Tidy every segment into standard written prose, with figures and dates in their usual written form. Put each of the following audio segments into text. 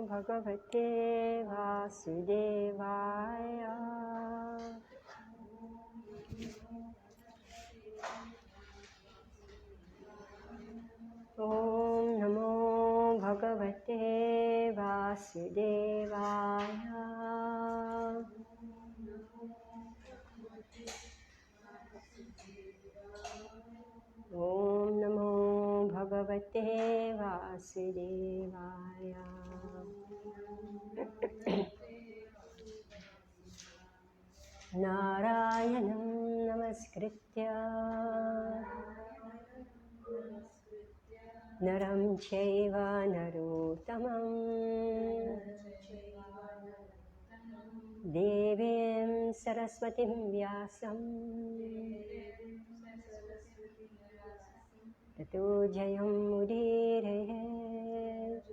Bhagavate Vasudevaya. Om Namo Bhagavate Vasudevaya. Om Namo Bhagavate Vasudevaya. Narayanam Namaskritya Naram Chaiva Narottamam Devim Saraswatim Vyasam Tato Jayam Mudirayet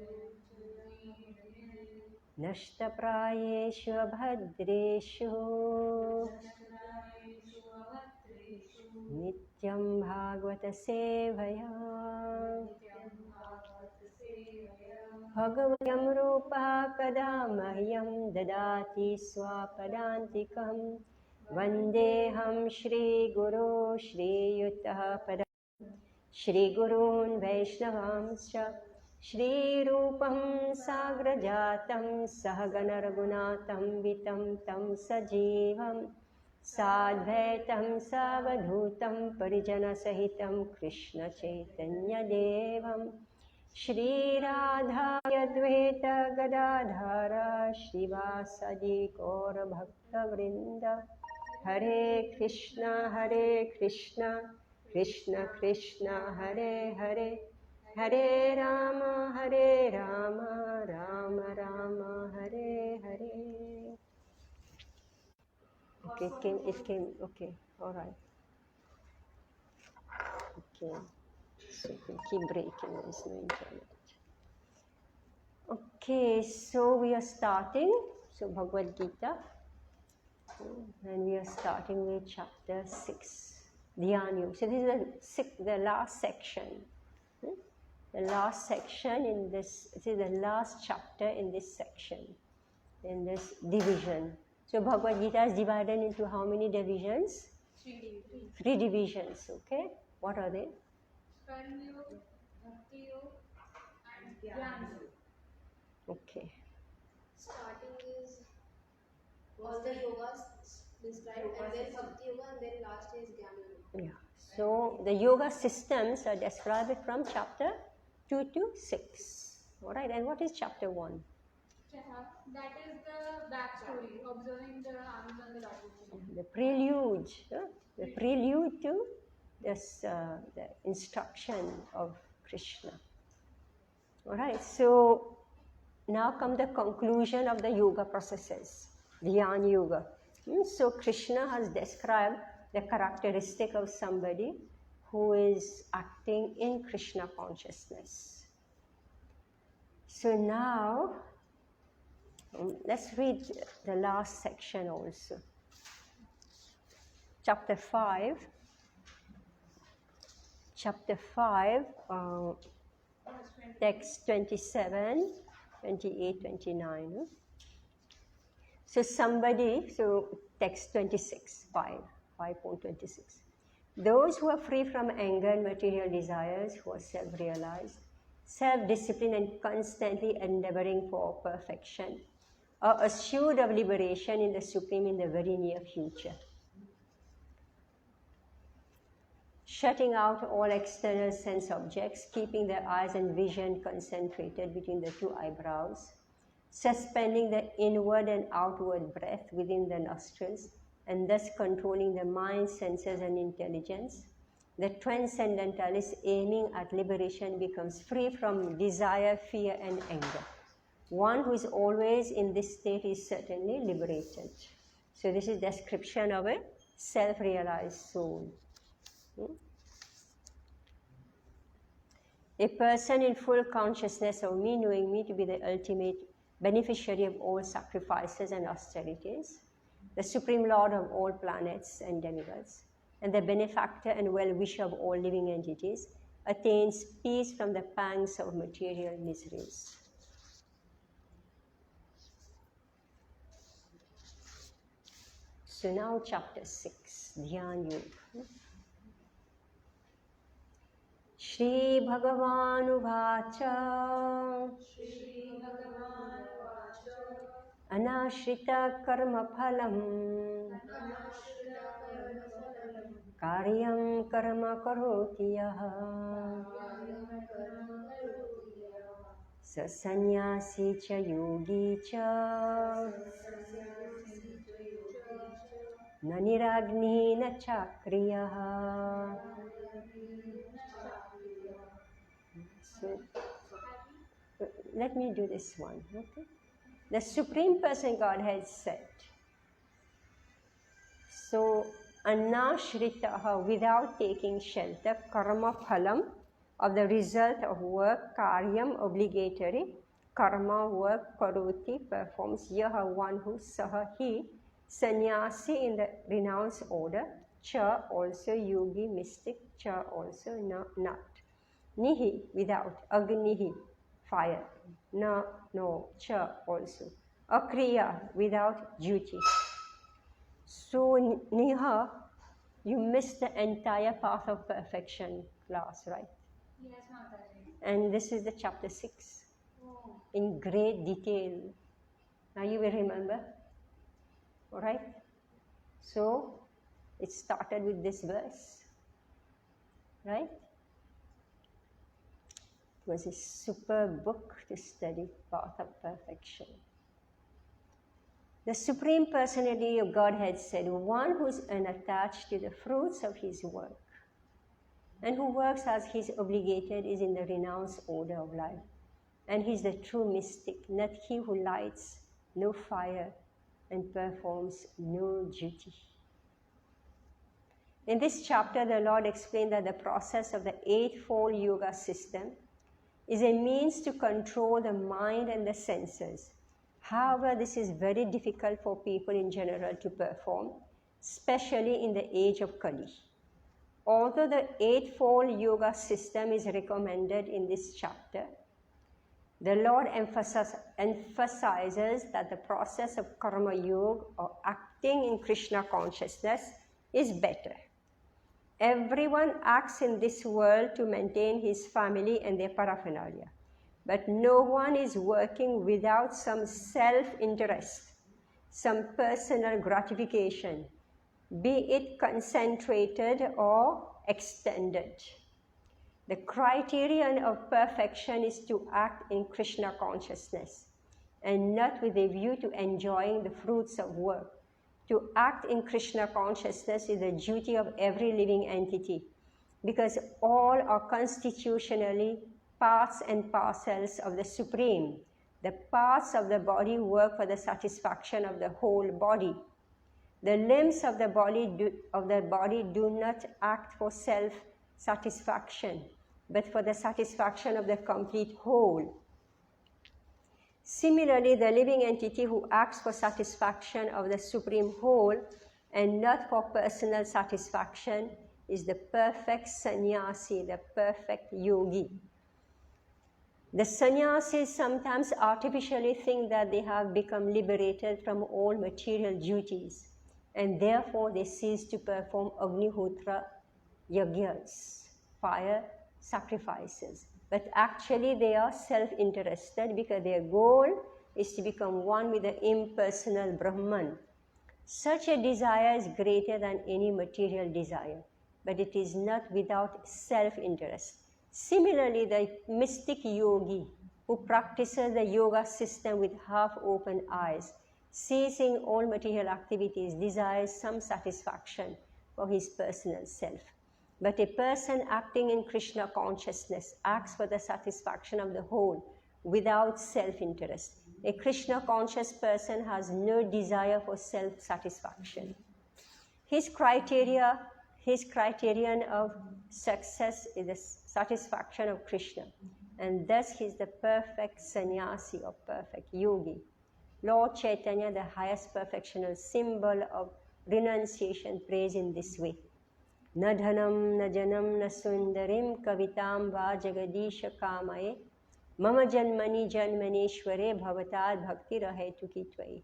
Nashtaprayeshu Abhadreshu Nityam Bhagavata Sevaya Bhagavatyam Rupa Kadamahyam Dadati Swapadantikam Vandeham Shri Guru Shri Yuttaha Padam Shri Gurun Vaishnavamscha Shri Rupam Sagrajatam Sahagana Raghunatam Vitam Tam Sajivam Sadvaitam Savadhutam Parijana Sahitam Krishna Chaitanya Devam Shri Radha Yadvaita Gadadhara Shivasadi Gaura Bhakta Vrinda Hare Krishna Krishna Krishna Hare Hare Hare Rama Rama Rama Hare Hare. Okay, it came, okay, all right. Okay, so it will keep breaking, there's no internet. Okay, so we are starting, so Bhagavad Gita, and we are starting with chapter 6, Dhyan Yoga. So this is the last section. The last section in this, this is the last chapter in this section, in this division. So Bhagavad Gita is divided into how many divisions? 3 divisions. 3 divisions, okay? What are they? Karma Yoga, Bhakti Yoga, and Jnana Yoga. Okay. Starting is all the yogas described, and then Bhakti Yoga, and then last is Jnana Yoga. Yeah. So the yoga systems are described from chapter 2 to 6. Alright, and what is chapter 1? That is the backstory, observing the arms and the lotus. The prelude, the prelude to this, the instruction of Krishna. Alright, so now come the conclusion of the yoga processes, Dhyan Yoga. So Krishna has described the characteristic of somebody who is acting in Krishna consciousness. So now, let's read the last section also. Chapter 5, text 27, 28, 29. So somebody, so text 26, 5.26. Those who are free from anger and material desires, who are self-realized, self-disciplined and constantly endeavoring for perfection, are assured of liberation in the Supreme in the very near future. Shutting out all external sense objects, keeping their eyes and vision concentrated between the 2 eyebrows, suspending the inward and outward breath within the nostrils, and thus controlling the mind, senses, and intelligence, the transcendentalist aiming at liberation becomes free from desire, fear, and anger. One who is always in this state is certainly liberated. So this is description of a self-realized soul. A person in full consciousness of me, knowing me to be the ultimate beneficiary of all sacrifices and austerities, the Supreme Lord of all planets and demigods, and the benefactor and well-wisher of all living entities, attains peace from the pangs of material miseries. So now chapter 6, Dhyan Yoga. Shri Bhagavanuvacha Anashrita karma phalam Karyam karma karoti yaha Sasanyasi cha yogi cha Naniragni na chakriyaha. So, let me do this one, okay? The Supreme Person Godhead said, so, anashritaha, without taking shelter, karma phalam, of the result of work, karyam, obligatory, karma, work, karoti, performs, yaha, one who, saha, he, sannyasi, in the renounced order, cha, also, yogi, mystic, cha, also, not, nihi, without, agnihi, fire, na, no, cha, also, akriya, without duty. So, Neha, you missed the entire path of perfection class, right? Yes, Mataji. And this is the chapter 6 Oh. in great detail. Now you will remember, all right? So, it started with this verse, right? It was a superb book to study, Path of Perfection. The Supreme Personality of Godhead said, one who is unattached to the fruits of his work and who works as he is obligated is in the renounced order of life. And he is the true mystic, not he who lights no fire and performs no duty. In this chapter, the Lord explained that the process of the Eightfold Yoga system is a means to control the mind and the senses. However, this is very difficult for people in general to perform, especially in the age of Kali. Although the Eightfold Yoga system is recommended in this chapter, the Lord emphasizes that the process of Karma Yoga, or acting in Krishna consciousness, is better. Everyone acts in this world to maintain his family and their paraphernalia. But no one is working without some self-interest, some personal gratification, be it concentrated or extended. The criterion of perfection is to act in Krishna consciousness and not with a view to enjoying the fruits of work. To act in Krishna consciousness is the duty of every living entity because all are constitutionally parts and parcels of the Supreme. The parts of the body work for the satisfaction of the whole body. The limbs of the body do not act for self-satisfaction, but for the satisfaction of the complete whole. Similarly, the living entity who acts for satisfaction of the Supreme Whole and not for personal satisfaction is the perfect sannyasi, the perfect yogi. The sannyasis sometimes artificially think that they have become liberated from all material duties, and therefore they cease to perform Agnihotra yajnas, fire sacrifices. But actually they are self-interested because their goal is to become one with the impersonal Brahman. Such a desire is greater than any material desire, but it is not without self-interest. Similarly, the mystic yogi who practices the yoga system with half-open eyes, ceasing all material activities, desires some satisfaction for his personal self. But a person acting in Krishna consciousness acts for the satisfaction of the whole without self-interest. A Krishna conscious person has no desire for self-satisfaction. His criterion of success is the satisfaction of Krishna, and thus he is the perfect sannyasi or perfect yogi. Lord Chaitanya, the highest perfectional symbol of renunciation, prays in this way. Na dhanam, na janam, na sundarim, kavitam va jagadisha kamaye, mama janmani janmaneshware bhavatad bhakti rahetuki tvai.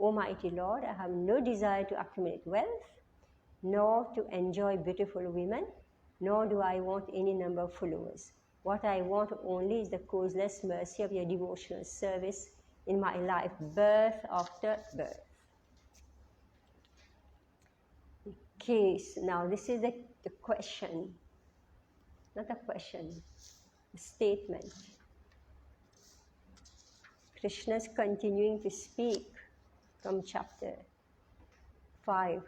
O mighty Lord, I have no desire to accumulate wealth, nor to enjoy beautiful women, nor do I want any number of followers. What I want only is the causeless mercy of your devotional service in my life, birth after birth. Okay, so now this is the question, not a question, a statement. Krishna is continuing to speak from chapter 5.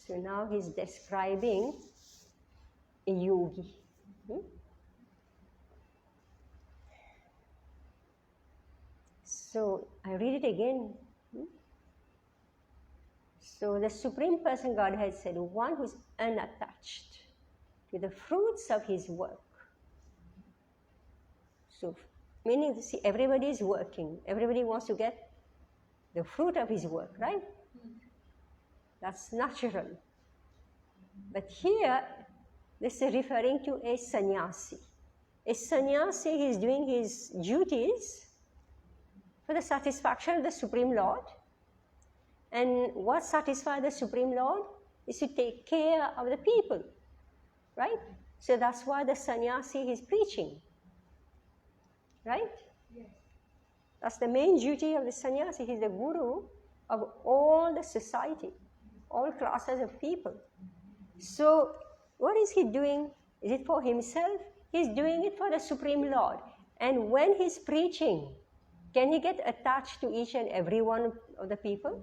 So now he's describing a yogi. So I read it again. So the Supreme Person Godhead said, one who's unattached to the fruits of his work. So, meaning, see, everybody is working. Everybody wants to get the fruit of his work, right? That's natural. But here, this is referring to a sannyasi. A sannyasi is doing his duties for the satisfaction of the Supreme Lord. And what satisfies the Supreme Lord is to take care of the people, right? So that's why the sannyasi is preaching, right? Yes. That's the main duty of the sannyasi. He's the guru of all the society, all classes of people. So what is he doing? Is it for himself? He's doing it for the Supreme Lord. And when he's preaching, can he get attached to each and every one of the people?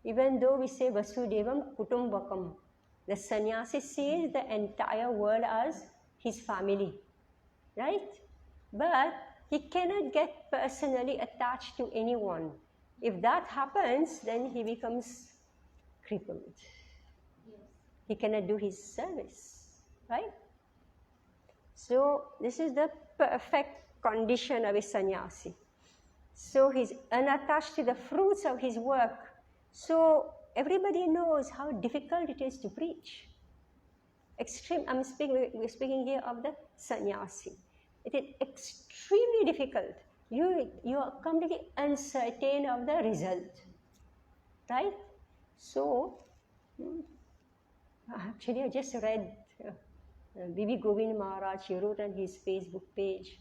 Even though we say Vasudevam Kutumbakam, the sannyasi sees the entire world as his family, right? But he cannot get personally attached to anyone. If that happens, then he becomes crippled. Yes. He cannot do his service, right? So this is the perfect condition of a sannyasi. So he's unattached to the fruits of his work. So everybody knows how difficult it is to preach. We're speaking here of the sannyasi. It is extremely difficult. You are completely uncertain of the result, right? So, actually I just read B.B. Govind Maharaj, he wrote on his Facebook page.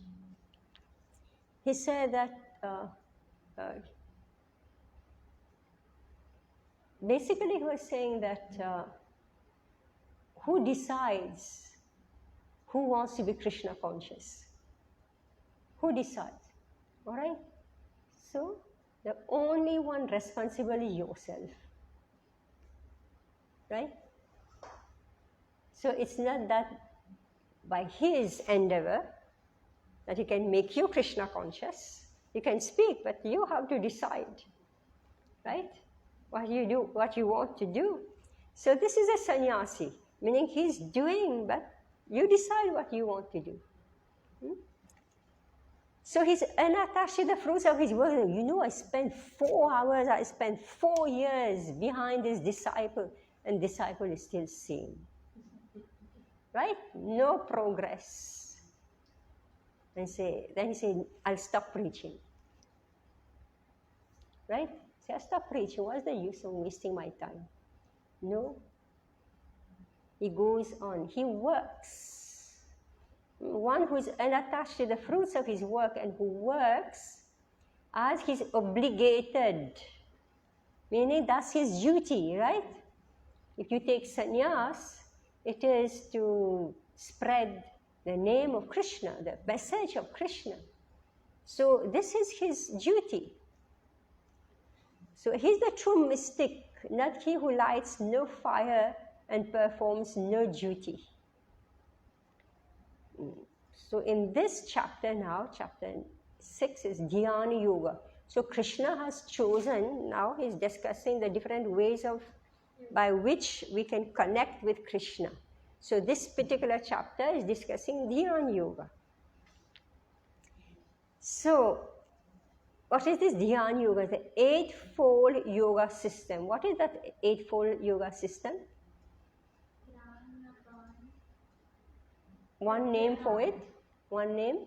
He said that basically he was saying that who decides who wants to be Krishna conscious? Who decides? All right? So the only one responsible is yourself. Right? So it's not that by his endeavor that he can make you Krishna conscious. You can speak, but you have to decide. Right? What you do, what you want to do. So this is a sannyasi, meaning he's doing, but you decide what you want to do. So he's unattached to the fruits of his work. You know, I spent 4 hours, I spent 4 years behind this disciple, and disciple is still same. Right? No progress. Then he said, I'll stop preaching. Right? Say, I'll stop preaching. What's the use of wasting my time? No. He goes on. He works. One who is unattached to the fruits of his work and who works as he's obligated, meaning that's his duty, right? If you take sannyas, it is to spread the name of Krishna, the message of Krishna. So this is his duty. So he's the true mystic, not he who lights no fire and performs no duty. So in this chapter now, chapter 6 is Dhyana Yoga. So Krishna has chosen, now he's discussing the different ways by which we can connect with Krishna. So this particular chapter is discussing Dhyana Yoga. So what is this Dhyana Yoga? The eightfold yoga system. What is that eightfold yoga system? One name for it? One name?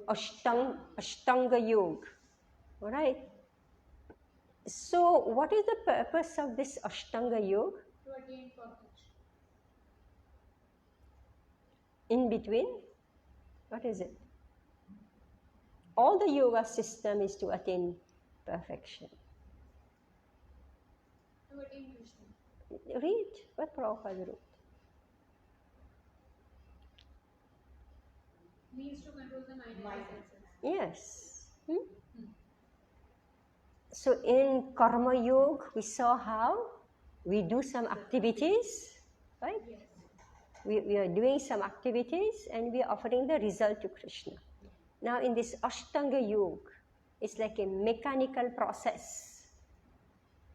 Ashtanga Yoga. All right. So, what is the purpose of this Ashtanga Yoga? To attain perfection. In between, what is it? All the yoga system is to attain perfection. To attain Krishna. Read what Prabhupada wrote. Means to control the mind and senses. Yes. So in Karma Yoga, we saw how we do some activities, right? Yes. We are doing some activities and we are offering the result to Krishna. Now in this Ashtanga Yoga, it's like a mechanical process.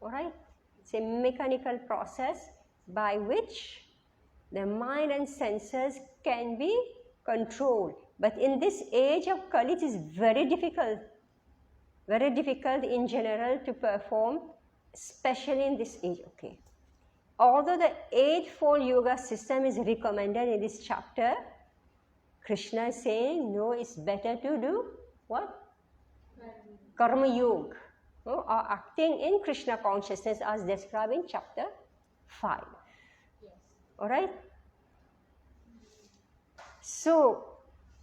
Alright? It's a mechanical process by which the mind and senses can be controlled. But in this age of Kali, it is very difficult in general to perform, especially in this age. Okay. Although the Eightfold Yoga system is recommended in this chapter, Krishna is saying, no, it's better to do what? Karma Yoga, or acting in Krishna consciousness as described in chapter 5. Yes. Alright? So,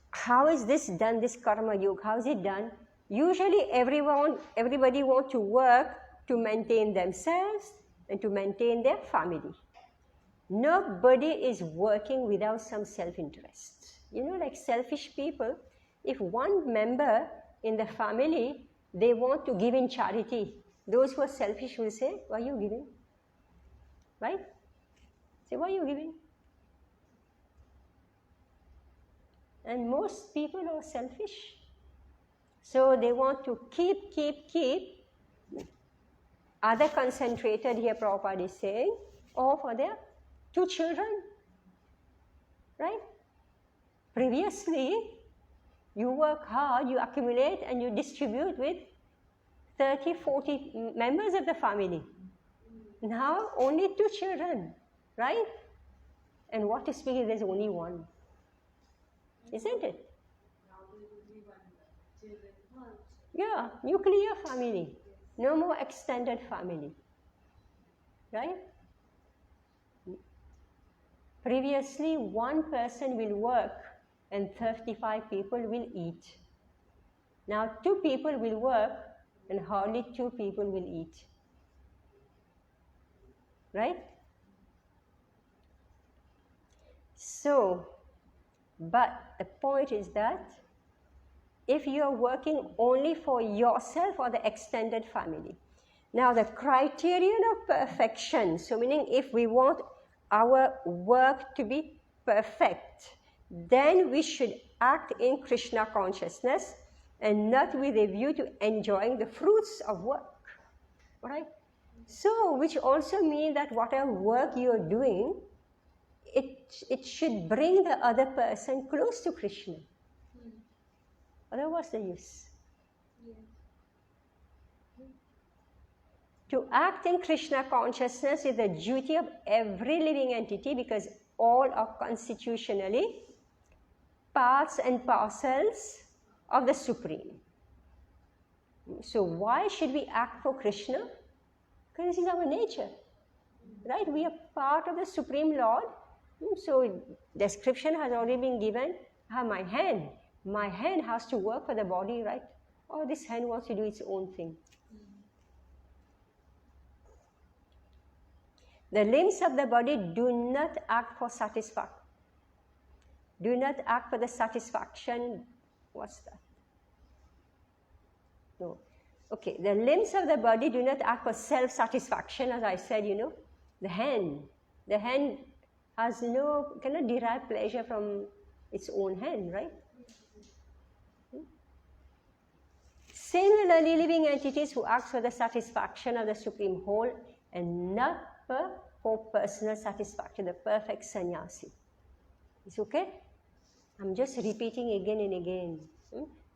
how is this done, this Karma Yoga? How is it done? Usually everybody wants to work to maintain themselves and to maintain their family. Nobody is working without some self-interest. You know, like selfish people, if one member in the family, they want to give in charity, those who are selfish will say, why are you giving? Right? Say, why are you giving? And most people are selfish. So they want to keep. Other concentrated here, Prabhupada is saying, or for their 2 children. Right? Previously, you work hard, you accumulate, and you distribute with 30, 40 members of the family. Now, only 2 children, right? And what is speaking, there's only one. Isn't it? Yeah, nuclear family. No more extended family. Right? Previously, one person will work and 35 people will eat. Now, 2 people will work and hardly 2 people will eat. Right? So, but the point is that if you are working only for yourself or the extended family. Now, the criterion of perfection, so meaning if we want our work to be perfect, then we should act in Krishna consciousness and not with a view to enjoying the fruits of work. Right? So, which also means that whatever work you are doing, it should bring the other person close to Krishna. Otherwise, what's the use? Yes. To act in Krishna consciousness is the duty of every living entity because all are constitutionally parts and parcels of the Supreme. So why should we act for Krishna? Because this is our nature. Right? We are part of the Supreme Lord. So description has already been given. My hand has to work for the body, right? Or this hand wants to do its own thing. The limbs of the body do not act for satisfaction. Do not act for the satisfaction. What's that? No. Okay, the limbs of the body do not act for self-satisfaction, as I said, you know. The hand has cannot derive pleasure from its own hand, right? Similarly, living entities who act for the satisfaction of the Supreme Whole and not for personal satisfaction, the perfect sannyasi. It's okay? I'm just repeating again and again.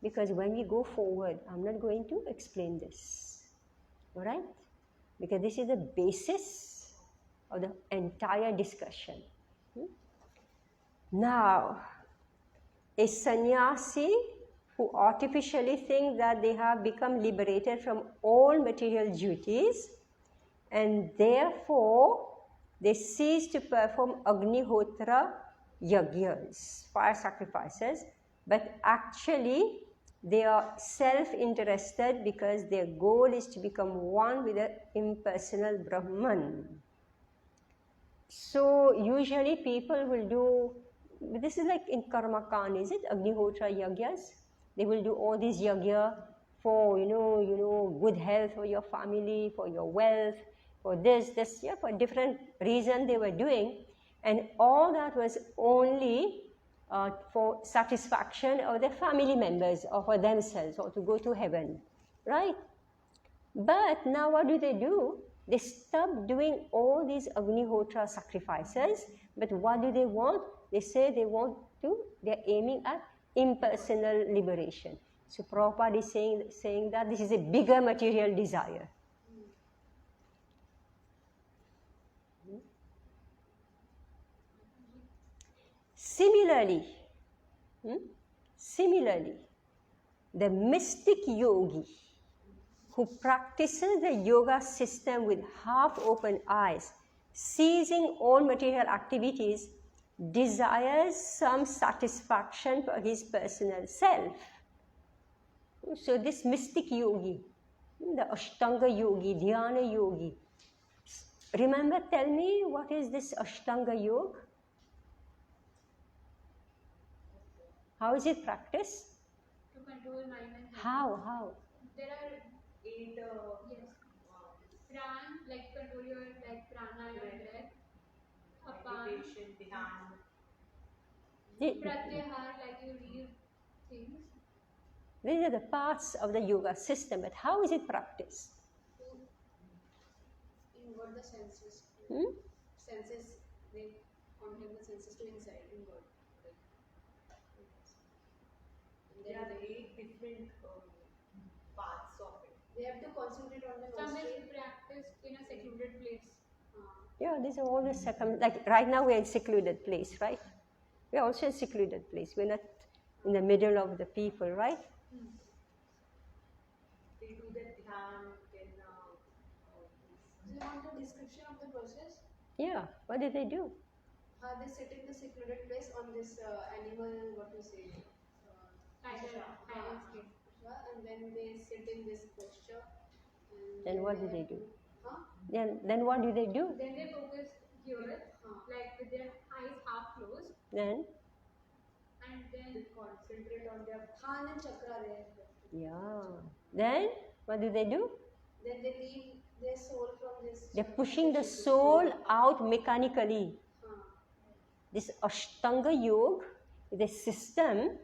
Because when we go forward, I'm not going to explain this. Alright? Because this is the basis of the entire discussion. Now, a sannyasi who artificially think that they have become liberated from all material duties, and therefore they cease to perform Agnihotra Yagyas, fire sacrifices, but actually they are self-interested because their goal is to become one with the impersonal Brahman. So usually people will do, this is like in Karmakand, is it? Agnihotra Yagyas. They will do all these yagya for, good health for your family, for your wealth, for this, for different reason they were doing. And all that was only for satisfaction of their family members or for themselves or to go to heaven, right? But now what do? They stop doing all these Agnihotra sacrifices, but what do they want? They say they're aiming at impersonal liberation. So Prabhupada is saying that this is a bigger material desire. Similarly, the mystic yogi who practices the yoga system with half-open eyes, ceasing all material activities, desires some satisfaction for his personal self. So this mystic yogi, the Ashtanga yogi, Dhyana yogi, remember, tell me, what is this Ashtanga yoga? How is it practiced? To control mind and body. How? There are 8 pran, like control your prana, your breath. Apan, Meditation, pratyahar, like you read things. These are the parts of the yoga system, but how is it practiced? Invert the senses. Senses, they contain the senses to inside, invert. there are 8 different parts of it. They have to concentrate on the Some nostril. is practiced in a secluded place. Yeah, these are all the like right now we're in secluded place, right? We're also in secluded place. We're not in the middle of the people, right? They do the dhyan, then Do you want a description of the process? Yeah, what do? They sit in the secluded place on this animal, what you say? Tiger skin. And then they sit in this posture. Then what do they do? Huh? Then what do they do? Then they focus here, like with their eyes half closed, Then? and then they concentrate on their Khan and chakra there. Yeah. Then what do? Then they leave their soul from this. They're pushing the soul out mechanically. Huh. This Ashtanga Yoga is a system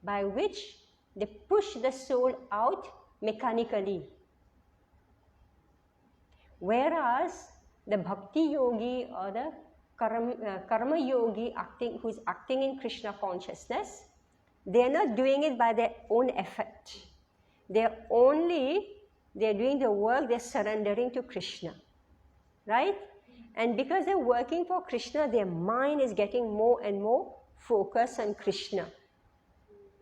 by which they push the soul out mechanically. Whereas the Bhakti Yogi or the Karma Yogi who's acting in Krishna consciousness, they're not doing it by their own effort. They're doing the work, they're surrendering to Krishna. Right? And because they're working for Krishna, their mind is getting more and more focused on Krishna.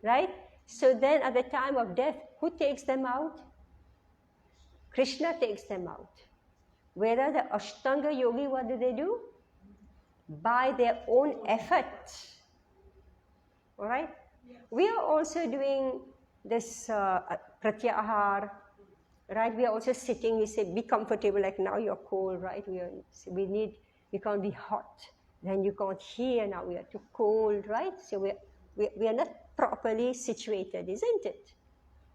Right? So then at the time of death, who takes them out? Krishna takes them out. Whereas the Ashtanga Yogi, what do? By their own effort. Alright? yes. We are also doing this pratyahar, right? We are also sitting, we say, be comfortable, like now you're cold, right? We can't be hot. Then you can't hear, now we are too cold, right? So we are not properly situated, isn't it?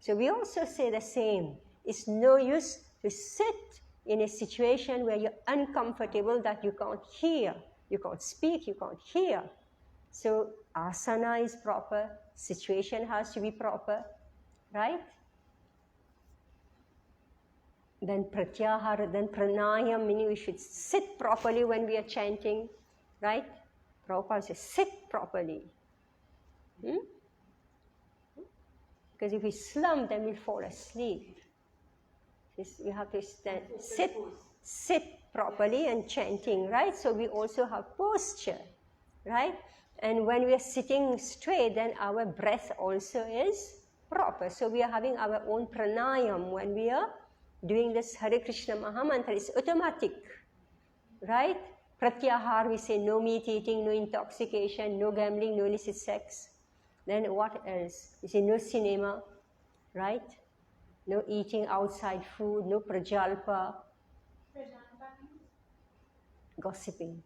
So we also say the same. It's no use to sit in a situation where you're uncomfortable, that you can't hear, you can't speak, you can't hear. So asana is proper, situation has to be proper, right? Then pratyahara, then pranayam, meaning we should sit properly when we are chanting, right? Prabhupada says, sit properly. Because if we slump, then we'll fall asleep. We have to stand, sit properly and chanting, right? So we also have posture, right? And when we are sitting straight, then our breath also is proper. So we are having our own pranayam when we are doing this Hare Krishna Mahamantra. It's automatic, right? Pratyahar, we say no meat eating, no intoxication, no gambling, no illicit sex. Then what else? We say no cinema, right? No eating outside food, no prajalpa, Prajalpa means gossiping.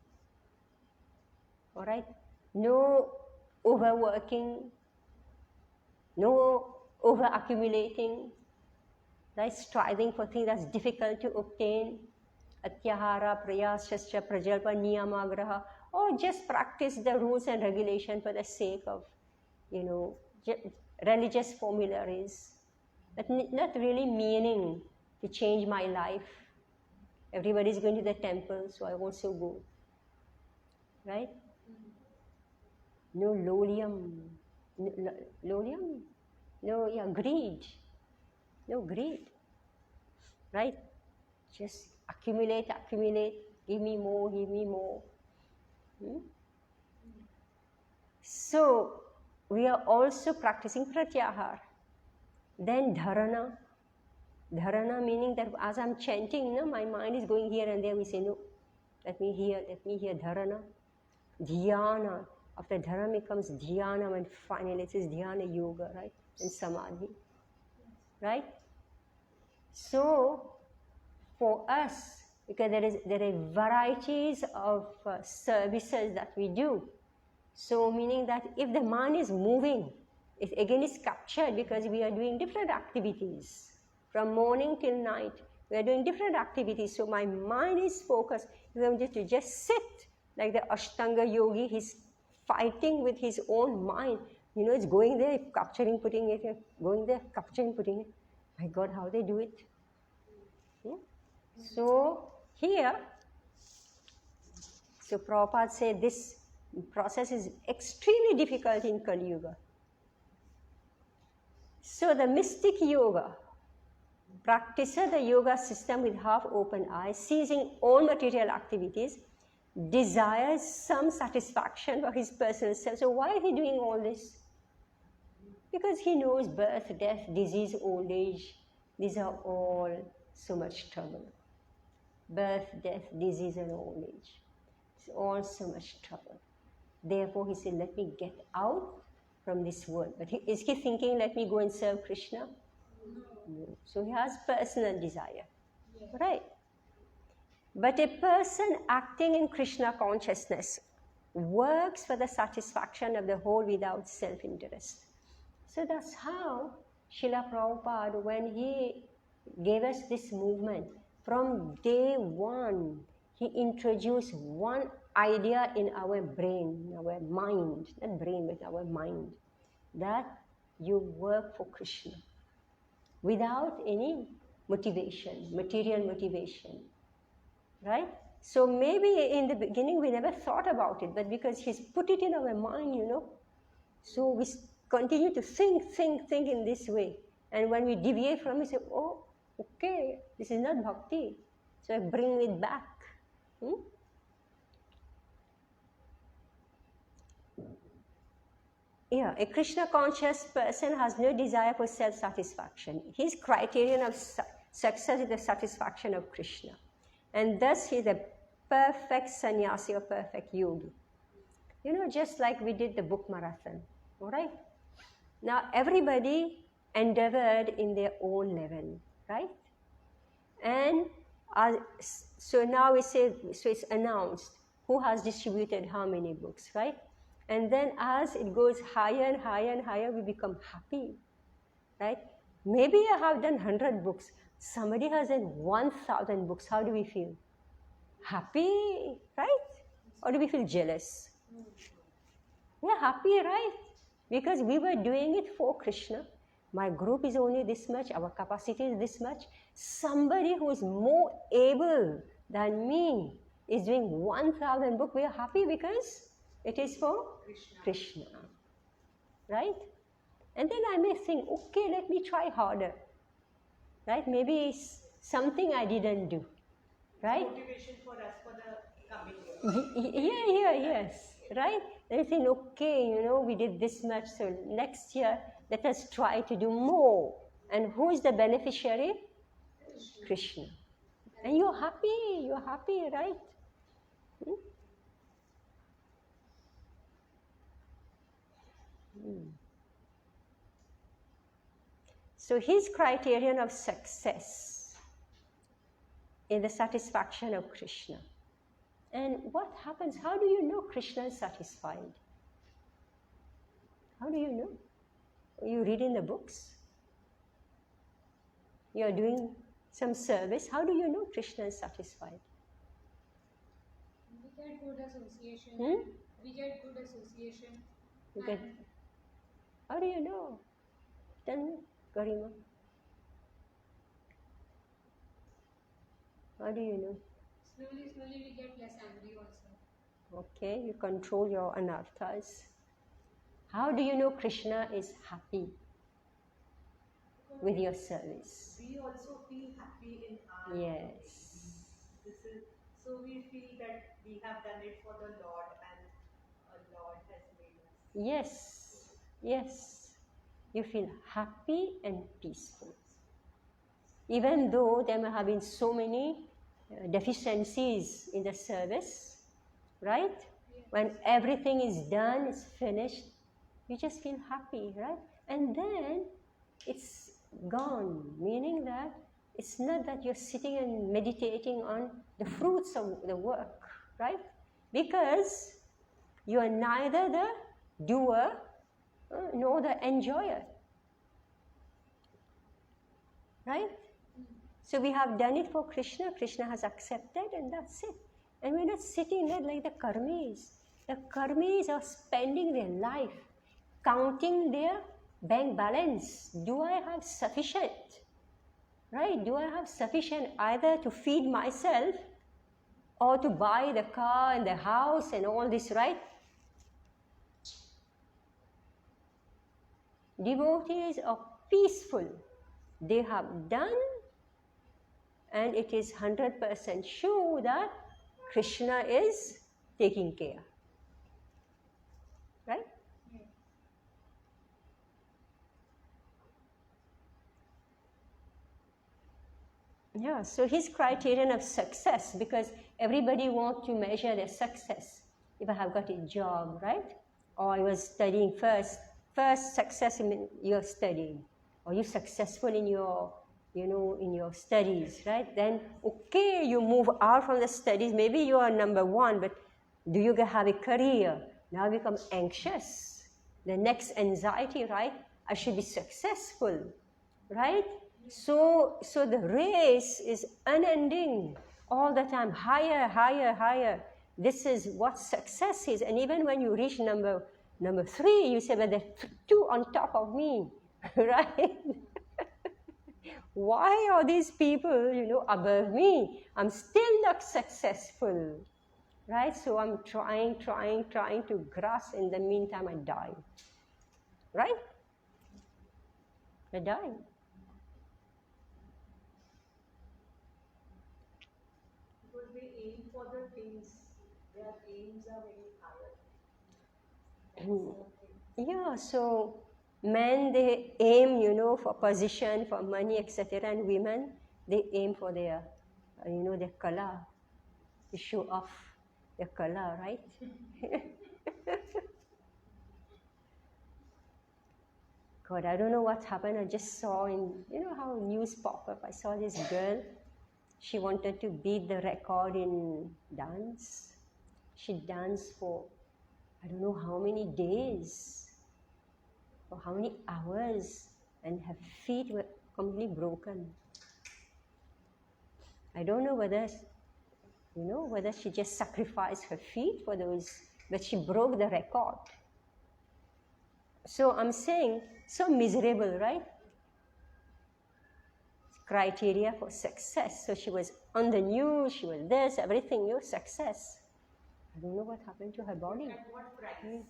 All right? No overworking, no over accumulating, right? Striving for things that's difficult to obtain. Atyahara, prayasascha, prajalpa, niyamagraha, or just practice the rules and regulation for the sake of, religious formularies. But not really meaning to change my life. Everybody's going to the temple, so I also go. Right? No lolium. Lolium? No, greed. No greed. Right? Just accumulate, give me more. So, we are also practicing pratyahar. Then dharana. Dharana meaning that as I'm chanting, my mind is going here and there. We say, no, let me hear dharana. Dhyana. After dharana becomes dhyana, and finally it is dhyana yoga, right? And samadhi. Right? So, for us, because there are varieties of services that we do. So, meaning that if the mind is moving, it again is captured because we are doing different activities. From morning till night, we are doing different activities. So, my mind is focused. If I'm just sit like the Ashtanga yogi, he's fighting with his own mind. It's going there, capturing, putting it here, going there, capturing, putting it. My God, how they do it. So, here, Prabhupada said this process is extremely difficult in Kali Yuga. So, the mystic yoga practices the yoga system with half open eyes, ceasing all material activities, desires some satisfaction for his personal self. So, why is he doing all this? Because he knows birth, death, disease, old age, these are all so much trouble. Birth, death, disease, and old age. It's all so much trouble. Therefore, he said, let me get out from this world. But is he thinking, let me go and serve Krishna? No. So he has personal desire. Yeah. Right? But a person acting in Krishna consciousness works for the satisfaction of the whole without self-interest. So that's how Srila Prabhupada, when he gave us this movement, from day one, he introduced one idea in our brain, our mind, not brain, but our mind, that you work for Krishna without any motivation, material motivation, right? So maybe in the beginning we never thought about it, but because he's put it in our mind, so we continue to think in this way. And when we deviate from it, say, oh, okay, this is not bhakti. So I bring it back. Yeah, a Krishna conscious person has no desire for self-satisfaction. His criterion of success is the satisfaction of Krishna. And thus he is a perfect sannyasi or perfect yogi. Just like we did the book marathon, all right? Now everybody endeavored in their own level, right? And so now we say, so it's announced who has distributed how many books, right? And then as it goes higher and higher and higher, we become happy, right? Maybe I have done 100 books. Somebody has done 1,000 books. How do we feel? Happy, right? Or do we feel jealous? We're happy, right? Because we were doing it for Krishna. My group is only this much, our capacity is this much. Somebody who is more able than me is doing 1,000 books. We are happy because it is for Krishna. Right? And then I may think, okay, let me try harder. Right? Maybe it's something I didn't do. Right? Motivation for us for the coming year. Yes. Right? They think, okay, we did this much, so next year let us try to do more. And who is the beneficiary? Krishna. And you're happy, right? Hmm? So his criterion of success is the satisfaction of Krishna. And what happens? How do you know Krishna is satisfied? How do you know? You read in the books. You are doing some service. How do you know Krishna is satisfied? We get good association. Hmm? We get good association. How do you know? Tell me, Garima. How do you know? Slowly we get less angry also. Okay, you control your anarthas. How do you know Krishna is happy with your service? We also feel happy in our Yes. So we feel that we have done it for the Lord and Lord has made us. Yes. You feel happy and peaceful. Even though there may have been so many deficiencies in the service, right? Yes. When everything is done, it's finished, you just feel happy, right? And then it's gone, meaning that it's not that you're sitting and meditating on the fruits of the work, right? Because you are neither the doer nor the enjoyer, right? So we have done it for Krishna, Krishna has accepted, and that's it. And we're not sitting there like the karmis. The karmis are spending their life counting their bank balance. Do I have sufficient? Right? Do I have sufficient either to feed myself or to buy the car and the house and all this, right? Devotees are peaceful. They have done, and it is 100% sure that Krishna is taking care. Right? Yeah, so his criterion of success, because everybody wants to measure their success. If I have got a job, right? Or I was studying first success in your studying, or you're successful in your, in your studies, right? Then, okay, you move out from the studies, maybe you are number one, but do you have a career? Now you become anxious. The next anxiety, right? I should be successful, right? So the race is unending all the time, higher. This is what success is. And even when you reach number 3, you say, but there are 2 on top of me, right? Why are these people, above me? I'm still not successful, right? So I'm trying to grasp. In the meantime, I die, right? I die. Because they aim for the things, their aims are very higher. Yeah, so men, they aim, for position, for money, etc. And women, they aim for their, their kala, to show off their kala, right? God, I don't know what happened. I just saw in, how news pop up. I saw this girl. She wanted to beat the record in dance. She danced for, I don't know how many days, for how many hours, and her feet were completely broken. I don't know whether she just sacrificed her feet for those, but she broke the record. So I'm saying, so miserable, right? Criteria for success. So she was on the news, she was this, everything, success. I don't know what happened to her body. At what price?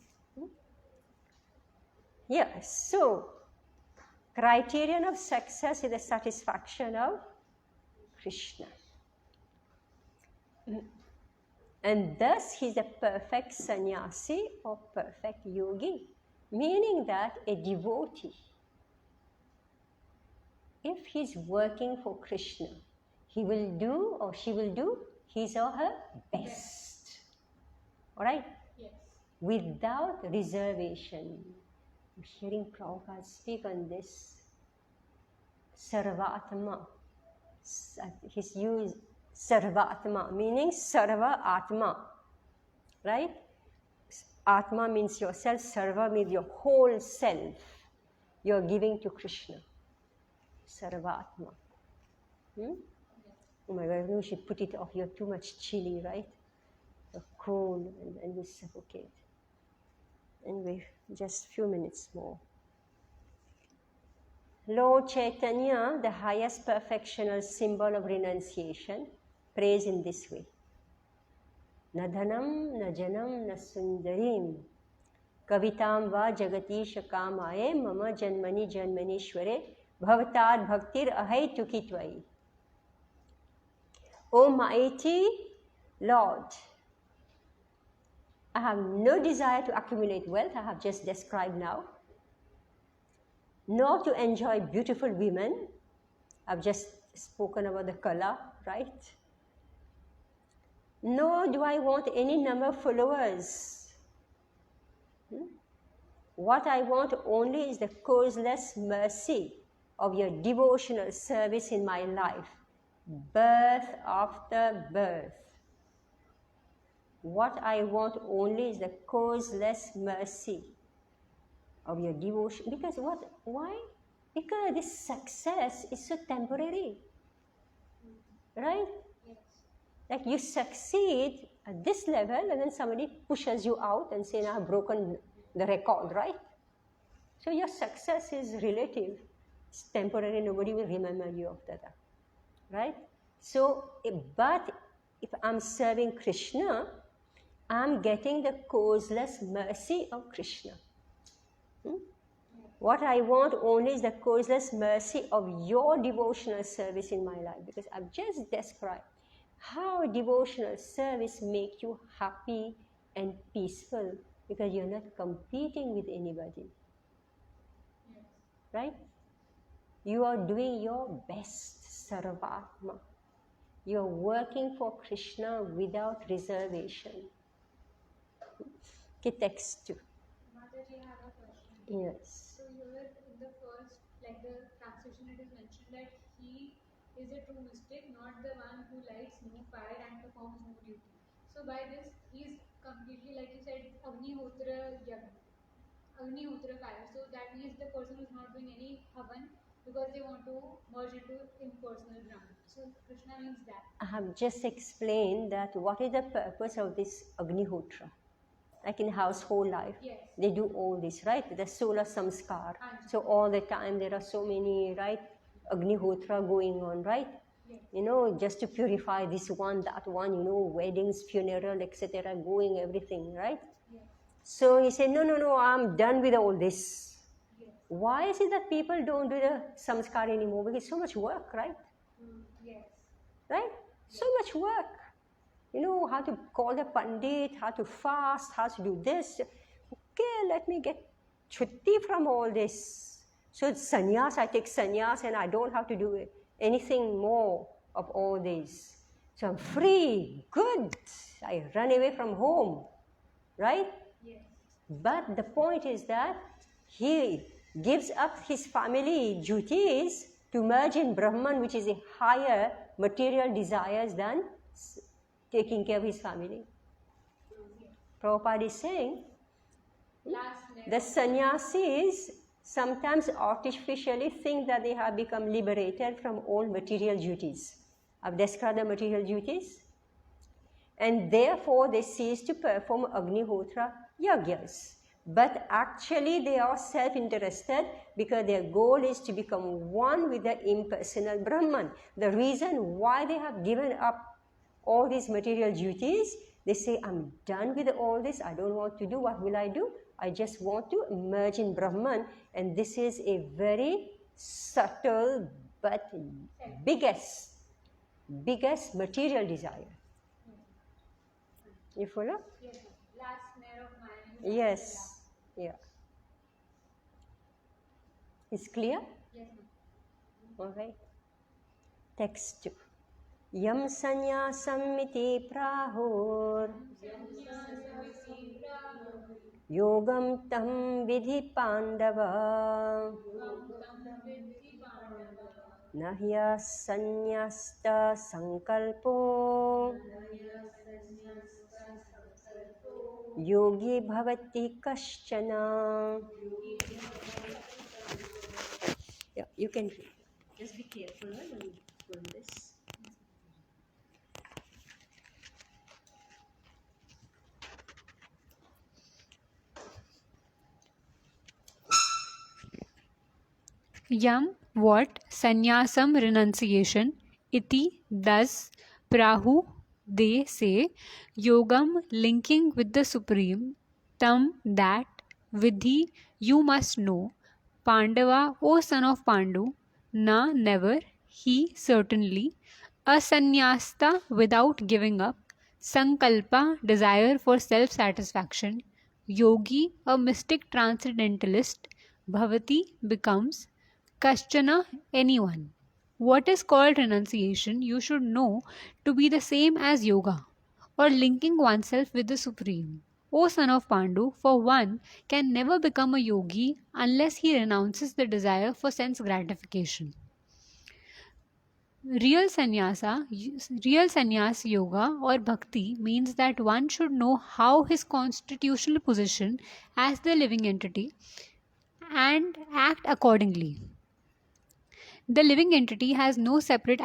Yeah, so criterion of success is the satisfaction of Krishna. And thus he's a perfect sannyasi or perfect yogi, meaning that a devotee, if he's working for Krishna, he will do or she will do his or her best. All right? Yes. Without reservation. I'm hearing Prabhupada speak on this. Sarvatma. He's used Sarvatma, meaning Sarva Atma. Right? Atma means yourself, Sarva means your whole self. You're giving to Krishna. Sarvatma. Oh my God, we should put it off. You're too much chilly, right? You're cold and you suffocate. Anyway, just a few minutes more. Lord Chaitanya, the highest perfectional symbol of renunciation, prays in this way. Na dhanam, na janam, na sundarim, kavitam va jagatisha kamaye, mama janmani janmanishware, bhavatad bhaktir ahai tukitvai. O mighty Lord, I have no desire to accumulate wealth, I have just described now, nor to enjoy beautiful women. I've just spoken about the kala, right? Nor do I want any number of followers. What I want only is the causeless mercy of your devotional service in my life, birth after birth. What I want only is the causeless mercy of your devotion. Because what? Why? Because this success is so temporary. Right? Yes. Like you succeed at this level and then somebody pushes you out and says, I've broken the record, right? So your success is relative. It's temporary, nobody will remember you after that. Right? So, but if I'm serving Krishna, I'm getting the causeless mercy of Krishna. What I want only is the causeless mercy of your devotional service in my life, because I've just described how devotional service makes you happy and peaceful, because you're not competing with anybody. Yes. Right? You are doing your best, Sarvatma. You're working for Krishna without reservation. Okay, text 2. Mataji, I have a question. Yes. So here in the first, like the translation, it is mentioned that he is a true mystic, not the one who lights no fire and performs no duty. So by this, he is completely, like you said, Agnihotra Yagna, Agnihotra fire. So that means the person who is not doing any havan because they want to merge into impersonal Brahman. So Krishna means that. I have just explained that what is the purpose of this Agnihotra. Like in household life, Yes. they do all this, right? The solar samskar. So all the time there are so many, right, Agnihotra going on, right? Yes. You know, just to purify this one, that one, you know, weddings, funeral, etc., going, everything, right? Yes. So he said, no, I'm done with all this. Yes. Why is it that people don't do the samskar anymore? Because it's so much work, right? Yes. Right? So much work. You know, how to call the pandit, how to fast, how to do this. Okay, let me get chutti from all this. So it's sannyas, I take sannyas and I don't have to do anything more of all this. So I'm free, good. I run away from home, right? Yes. But the point is that he gives up his family duties to merge in Brahman, which is a higher material desires than taking care of his family. Prabhupada is saying, the sannyasis sometimes artificially think that they have become liberated from all material duties. I've described the material duties. And therefore they cease to perform Agnihotra Yagyas. But actually they are self-interested because their goal is to become one with the impersonal Brahman. The reason why they have given up all these material duties, they say, I'm done with all this, I don't want to do, what will I do? I just want to merge in Brahman, and this is a very subtle but biggest material desire. You follow? Yes, ma'am. Last snare of Maya. Yes. Yeah. Is clear? Yes, ma'am. All right. Text 2. Yam sanyasam iti prahur yogam tam vidhi pandava nahya sanyasta sankalpo yogi bhavati kaschana. Yeah, you can read. Just be careful when you pull this. Yam, what, sannyasam, renunciation, iti, thus, prahu, they say, yogam, linking with the Supreme, tam, that, vidhi, you must know, Pandava, O son of Pandu, na, never, he, certainly, asannyasta, without giving up, sankalpa, desire for self-satisfaction, yogi, a mystic transcendentalist, bhavati, becomes, Kaschana, anyone. What is called renunciation, you should know to be the same as yoga, or linking oneself with the Supreme. O son of Pandu, for one can never become a yogi unless he renounces the desire for sense gratification. Real sannyas yoga or bhakti means that one should know how his constitutional position as the living entity and act accordingly. The living entity has no separate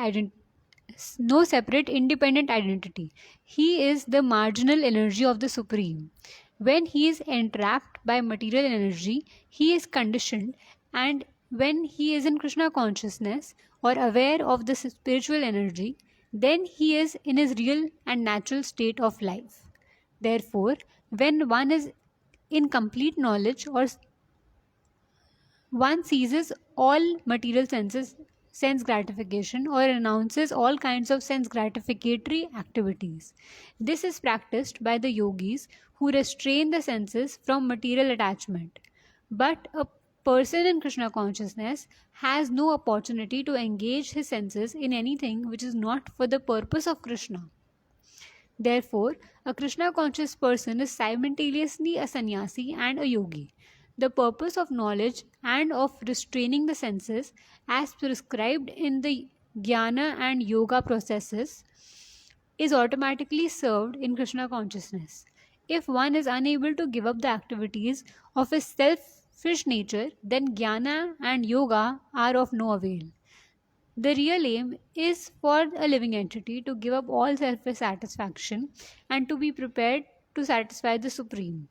independent identity. He is the marginal energy of the Supreme. When he is entrapped by material energy, he is conditioned, and when he is in Krishna consciousness or aware of the spiritual energy, then he is in his real and natural state of life. Therefore, when one is in complete knowledge or one seizes all material sense gratification or renounces all kinds of sense gratificatory activities. This is practiced by the yogis who restrain the senses from material attachment. But a person in Krishna consciousness has no opportunity to engage his senses in anything which is not for the purpose of Krishna. Therefore, a Krishna conscious person is simultaneously a sannyasi and a yogi. The purpose of knowledge and of restraining the senses, as prescribed in the jnana and yoga processes, is automatically served in Krishna consciousness. If one is unable to give up the activities of his selfish nature, then jnana and yoga are of no avail. The real aim is for a living entity to give up all self-satisfaction and to be prepared to satisfy the Supreme.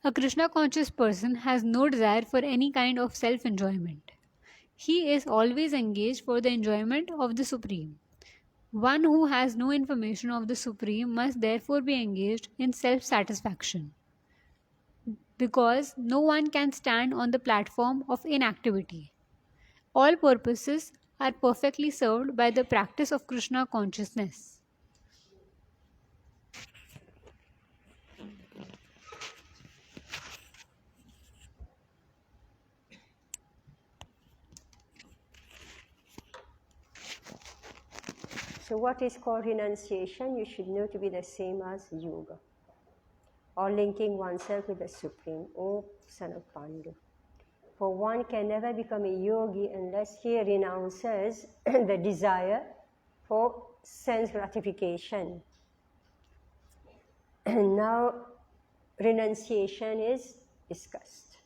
A Krishna conscious person has no desire for any kind of self-enjoyment. He is always engaged for the enjoyment of the Supreme. One who has no information of the Supreme must therefore be engaged in self-satisfaction, because no one can stand on the platform of inactivity. All purposes are perfectly served by the practice of Krishna consciousness. So what is called renunciation, you should know to be the same as yoga, or linking oneself with the Supreme, O son of Pandu. For one can never become a yogi unless he renounces the desire for sense gratification. Now, renunciation is discussed.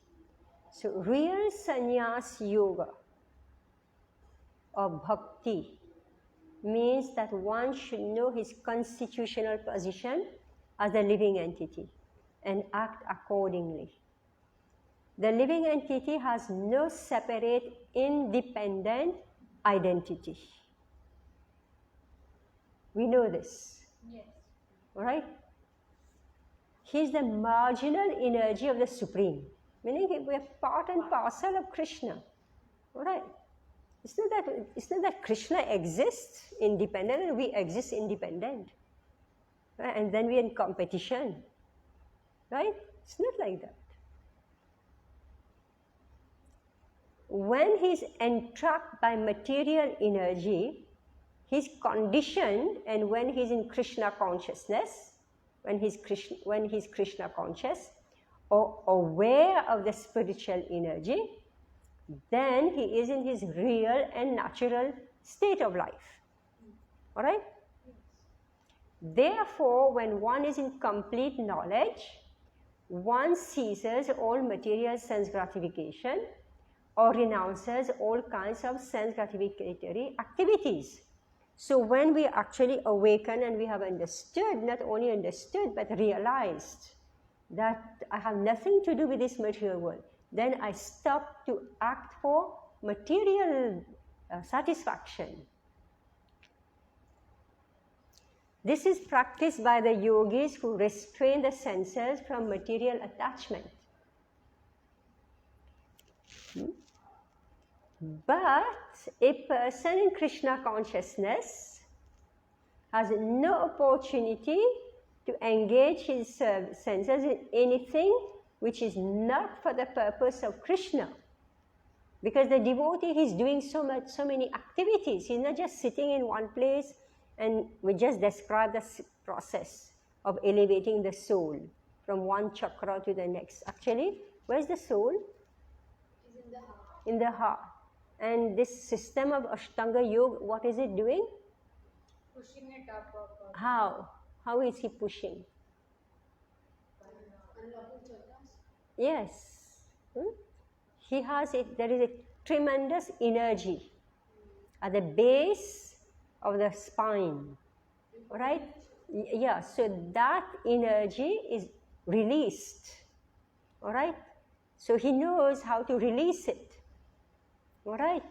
So, real sannyas yoga or bhakti means that one should know his constitutional position as a living entity and act accordingly. The living entity has no separate, independent identity. We know this. Yes. All right? He is the marginal energy of the Supreme, meaning we are part and parcel of Krishna. All right? It's not that Krishna exists independent and we exist independent. right? And then we're in competition, right? It's not like that. When he's entrapped by material energy, he's conditioned, and when he's in Krishna consciousness, when he's Krishna conscious or aware of the spiritual energy, then he is in his real and natural state of life. All right? Therefore, when one is in complete knowledge, one ceases all material sense gratification or renounces all kinds of sense gratificatory activities. So when we actually awaken and we have understood, not only understood, but realized that I have nothing to do with this material world, then I stop to act for material satisfaction. This is practiced by the yogis who restrain the senses from material attachment. But a person in Krishna consciousness has no opportunity to engage his senses in anything which is not for the purpose of Krishna. Because the devotee, he's doing so many activities. He's not just sitting in one place, and we just describe the process of elevating the soul from one chakra to the next. Actually, where's the soul? Is in the heart. In the heart. And this system of Ashtanga Yoga, what is it doing? Pushing it up. How? How is he pushing? Unlocking chakras. Yes. He has it. There is a tremendous energy at the base of the spine. Right? Yeah. So that energy is released. All right? So he knows how to release it. All right?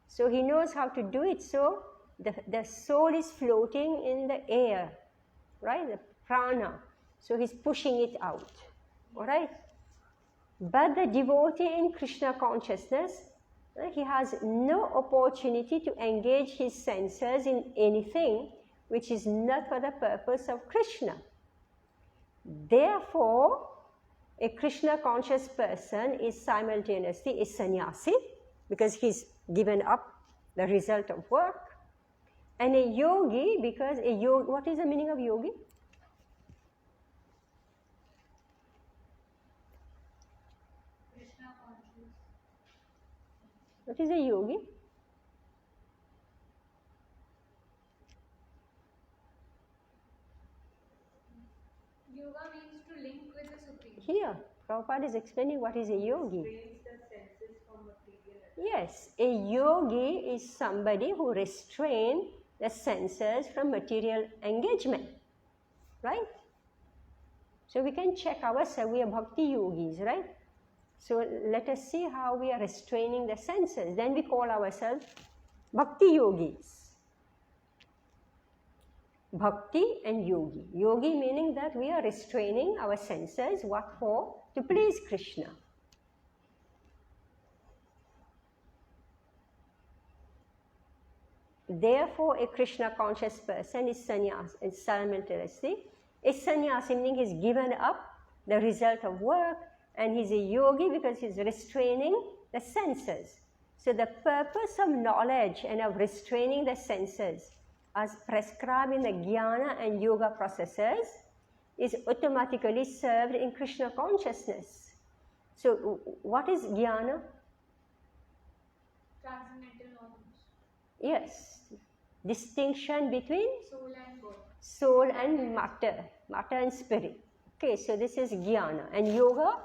So he knows how to do it. So the soul is floating in the air, right? The prana. So he's pushing it out. All right? But the devotee in Krishna consciousness, he has no opportunity to engage his senses in anything which is not for the purpose of Krishna. Therefore, a Krishna conscious person is simultaneously a sannyasi, because he's given up the result of work, and a yogi, because a yogi, what is the meaning of yogi? Krishna conscious. What is a yogi? Yoga means to link with the Supreme. Here, Prabhupada is explaining what is a yogi. Restrains the senses from material attachment. Yes, a yogi is somebody who restrains the senses from material engagement, right? So we can check ourselves, we are bhakti yogis, right? So let us see how we are restraining the senses. Then we call ourselves bhakti yogis. Bhakti and yogi. Yogi meaning that we are restraining our senses, what for? To please Krishna. Therefore, a Krishna conscious person is sannyas, and simultaneously a sannyasi meaning he's given up the result of work, and he's a yogi because he's restraining the senses. So the purpose of knowledge and of restraining the senses as prescribed in the jnana and yoga processes is automatically served in Krishna consciousness. So what is jnana? Transcendental knowledge. Yes, distinction between Soul and body. soul and matter and spirit. Okay, so this is jnana. And yoga?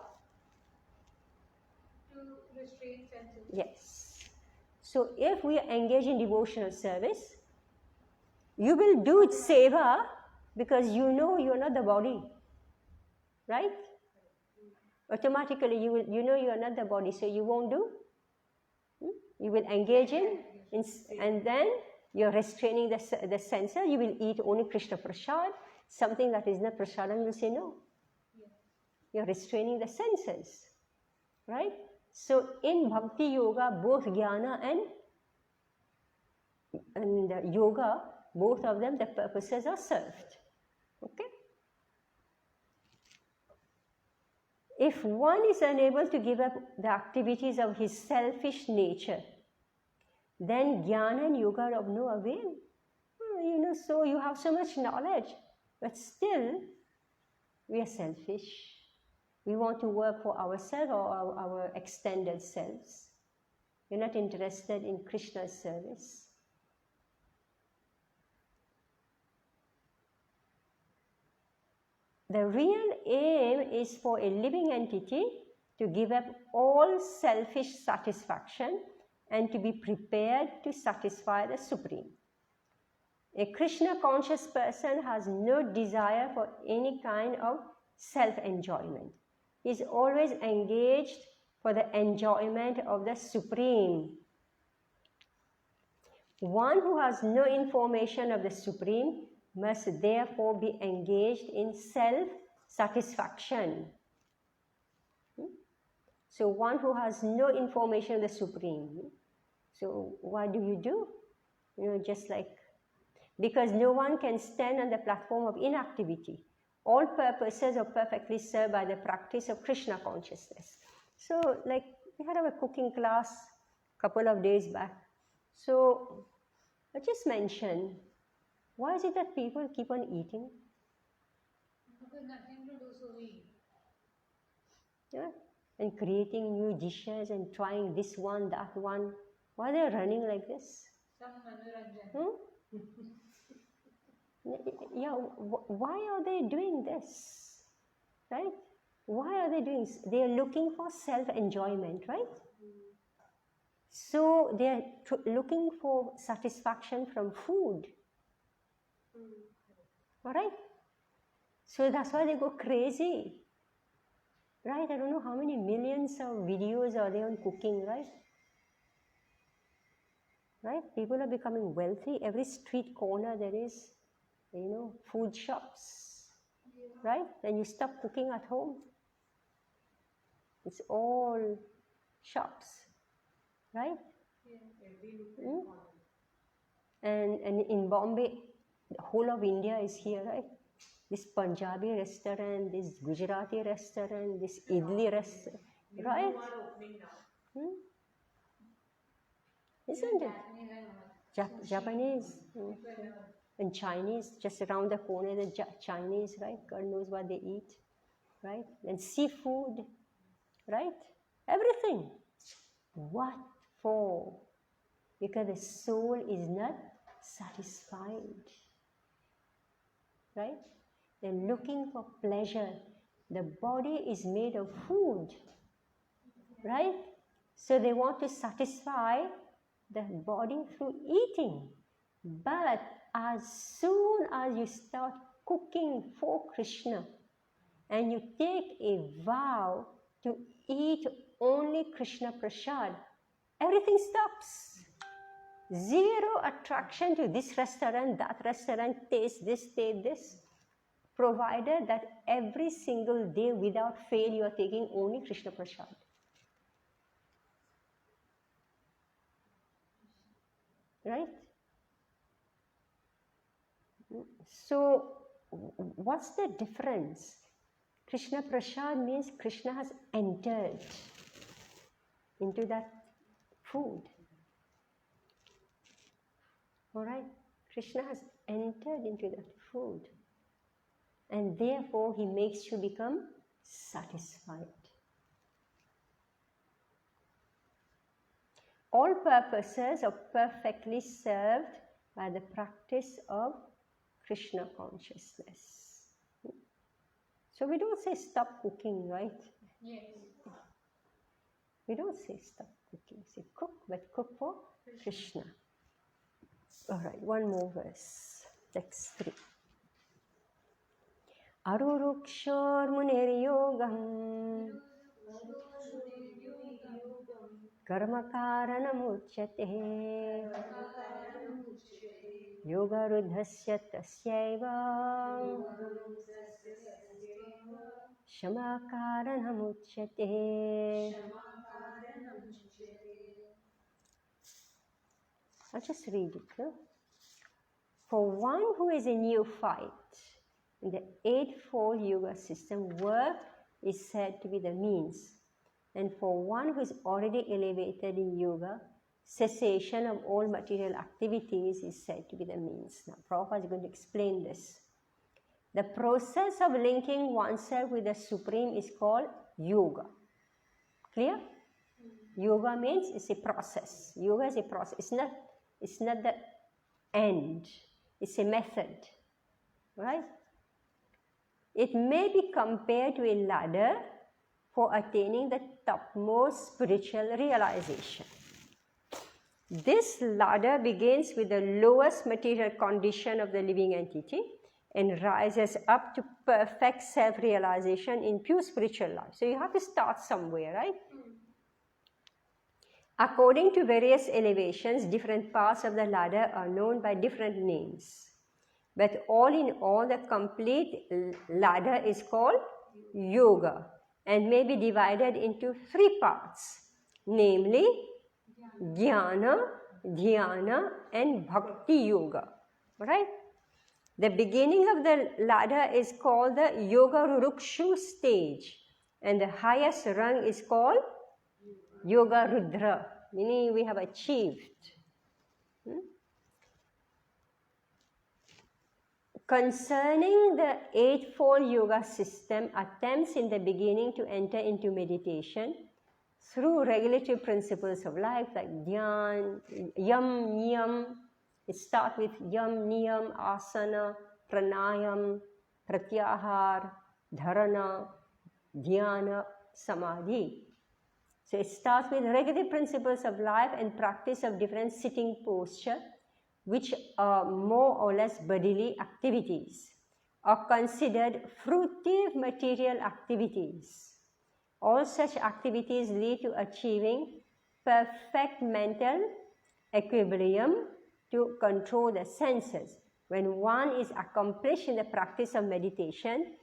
To restrain senses. Yes. So if we engage in devotional service, you will do seva because you know you're not the body, right? Automatically you know you're not the body, so you won't do. You will engage in and then you're restraining the senses. You will eat only Krishna prasad. Something that is not prasadam, you will say no. You're restraining the senses, right? So in bhakti yoga, both jnana and yoga, both of them, the purposes are served, Okay? If one is unable to give up the activities of his selfish nature, then jnana and yoga are of no avail. So you have so much knowledge, but still we are selfish. We want to work for ourselves or our extended selves. We're not interested in Krishna's service. The real aim is for a living entity to give up all selfish satisfaction and to be prepared to satisfy the Supreme. A Krishna conscious person has no desire for any kind of self-enjoyment. He is always engaged for the enjoyment of the Supreme. One who has no information of the Supreme must therefore be engaged in self-satisfaction. So one who has no information of the Supreme, so what do? Just like, because no one can stand on the platform of inactivity. All purposes are perfectly served by the practice of Krishna consciousness. So like we had our cooking class a couple of days back. So I just mentioned, why is it that people keep on eating? Because nothing to do, so we eat. Yeah? And creating new dishes and trying this one, that one. Why are they running like this? Some manoranjan. Yeah, why are they doing this? Right? Why are they doing this? They are looking for self-enjoyment, right? So they are looking for satisfaction from food. All right? So that's why they go crazy. Right? I don't know how many millions of videos are there on cooking, right? Right? People are becoming wealthy. Every street corner there is, food shops. Right? And you stop cooking at home. It's all shops. Right? And in Bombay, the whole of India is here, right? This Punjabi restaurant, this Gujarati restaurant, this Idli restaurant, right? Isn't it? Japanese and Chinese, just around the corner, the Chinese, right? God knows what they eat, right? And seafood, right? Everything. What for? Because the soul is not satisfied, right? They're looking for pleasure. The body is made of food, right? So they want to satisfy the body through eating. But as soon as you start cooking for Krishna and you take a vow to eat only Krishna Prasad, everything stops. Zero attraction to this restaurant, that restaurant, taste this, taste this. Provided that every single day without fail you are taking only Krishna Prasad. Right? So, what's the difference? Krishna Prasad means Krishna has entered into that food. Alright? Krishna has entered into that food. And therefore, he makes you become satisfied. All purposes are perfectly served by the practice of Krishna consciousness. So we don't say stop cooking, right? Yes. We don't say stop cooking. Say cook, but cook for Krishna. Alright, one more verse. Text 3. Aruruksharmuniriyogam karmakaranamurchate yogaruddhasya tasyaiva shamakaranamurchate. I'll just read it. For one who is a neophyte, In the Eightfold Yoga system, work is said to be the means. And for one who is already elevated in yoga, cessation of all material activities is said to be the means. Now, Prabhupada is going to explain this. The process of linking oneself with the Supreme is called yoga. Clear? Yoga means it's a process. Yoga is a process. It's not the end. It's a method. Right? It may be compared to a ladder for attaining the topmost spiritual realization. This ladder begins with the lowest material condition of the living entity and rises up to perfect self-realization in pure spiritual life. So you have to start somewhere, right? According to various elevations, different parts of the ladder are known by different names. But all in all, the complete ladder is called yoga and may be divided into three parts, namely jnana, dhyana and bhakti yoga. Right? The beginning of the ladder is called the yoga rurukshu stage, and the highest rung is called yoga rudra, meaning we have achieved. Concerning the Eightfold Yoga system, attempts in the beginning to enter into meditation through regulatory principles of life like dhyan, yam, niyam. It starts with yam, niyam, asana, pranayam, pratyahar, dharana, dhyana, samadhi. So it starts with regulatory principles of life and practice of different sitting posture, which are more or less bodily activities, are considered fruitive material activities. All such activities lead to achieving perfect mental equilibrium to control the senses. When one is accomplished in the practice of meditation,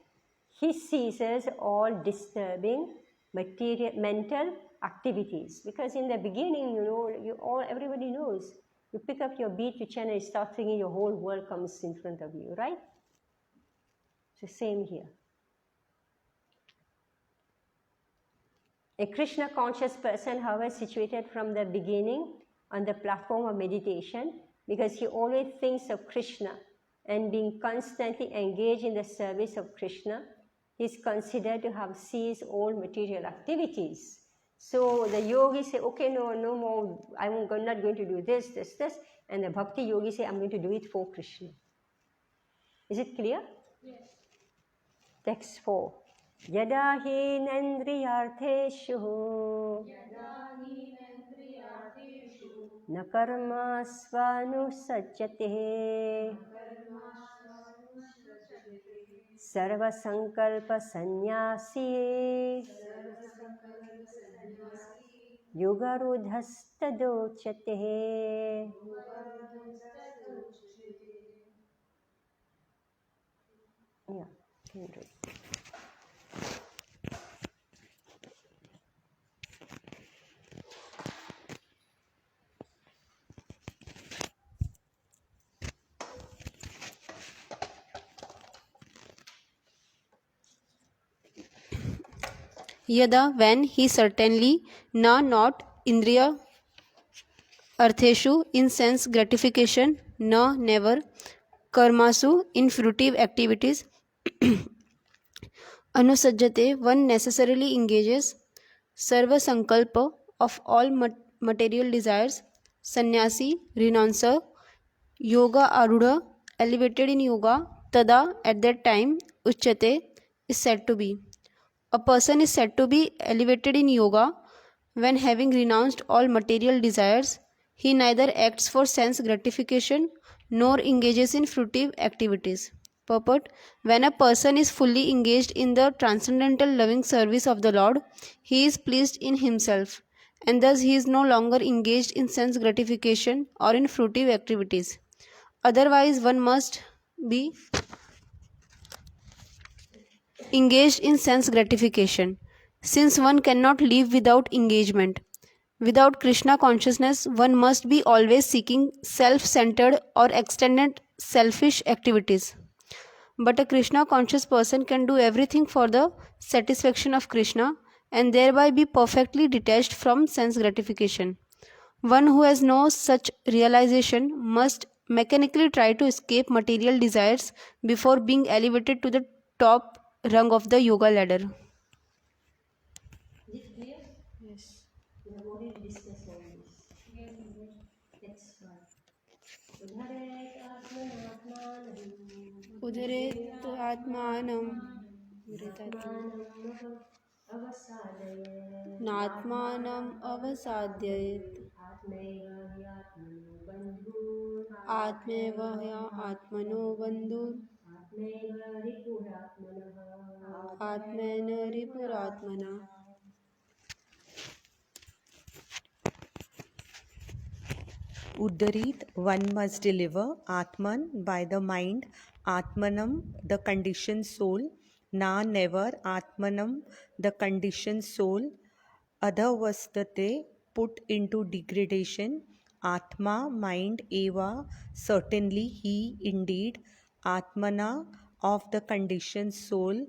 he ceases all disturbing mental activities. Because in the beginning, everybody knows, you pick up your beat, you chant, and you start thinking your whole world comes in front of you, right? It's the same here. A Krishna conscious person, however, situated from the beginning on the platform of meditation, because he always thinks of Krishna and being constantly engaged in the service of Krishna, he is considered to have ceased all material activities. So the yogis say, okay, no more, I'm not going to do this. And the bhakti yogis say, I'm going to do it for Krishna. Is it clear? Yes. Text 4. Yada hi nendriyartheshu na karma svanusajjate sarva sankalpa sannyasi yogarudhastadochyate. Yeah, can read. Yada, when he certainly, not indriya artheshu, in sense gratification, never, karmasu, in fruitive activities, anusajjate, one necessarily engages, sarva sankalpa, of all material desires, sannyasi, renouncer, yoga arudha, elevated in yoga, tada, at that time, uchyate, is said to be. A person is said to be elevated in yoga when, having renounced all material desires, he neither acts for sense gratification nor engages in fruitive activities. Purport: when a person is fully engaged in the transcendental loving service of the Lord, he is pleased in himself, and thus he is no longer engaged in sense gratification or in fruitive activities. Otherwise, one must be engaged in sense gratification, since one cannot live without engagement. Without Krishna consciousness, one must be always seeking self-centered or extended selfish activities. but a Krishna conscious person can do everything for the satisfaction of Krishna and thereby be perfectly detached from sense gratification. One who has no such realization must mechanically try to escape material desires before being elevated to the top rung of the yoga ladder. Is it clear? Yes. We have already discussed all this. Next one. Udharet atmanatmanam. उदरेत आत्मानं Atmanam avasadayet. नात्मानम् अवसादयेत् Atmaiva hyatmano bandhur. आत्मेव आत्मनो बन्धुर् Atmaiva ripuratmanah. आत्मेन रिपुरात्मना. Udarit, one must deliver, Atman, by the mind, Atmanam, the conditioned soul, Na, never, Atmanam, the conditioned soul, Adhavastate, put into degradation, Atma, mind, Eva, certainly he, indeed, Atmana, of the conditioned soul,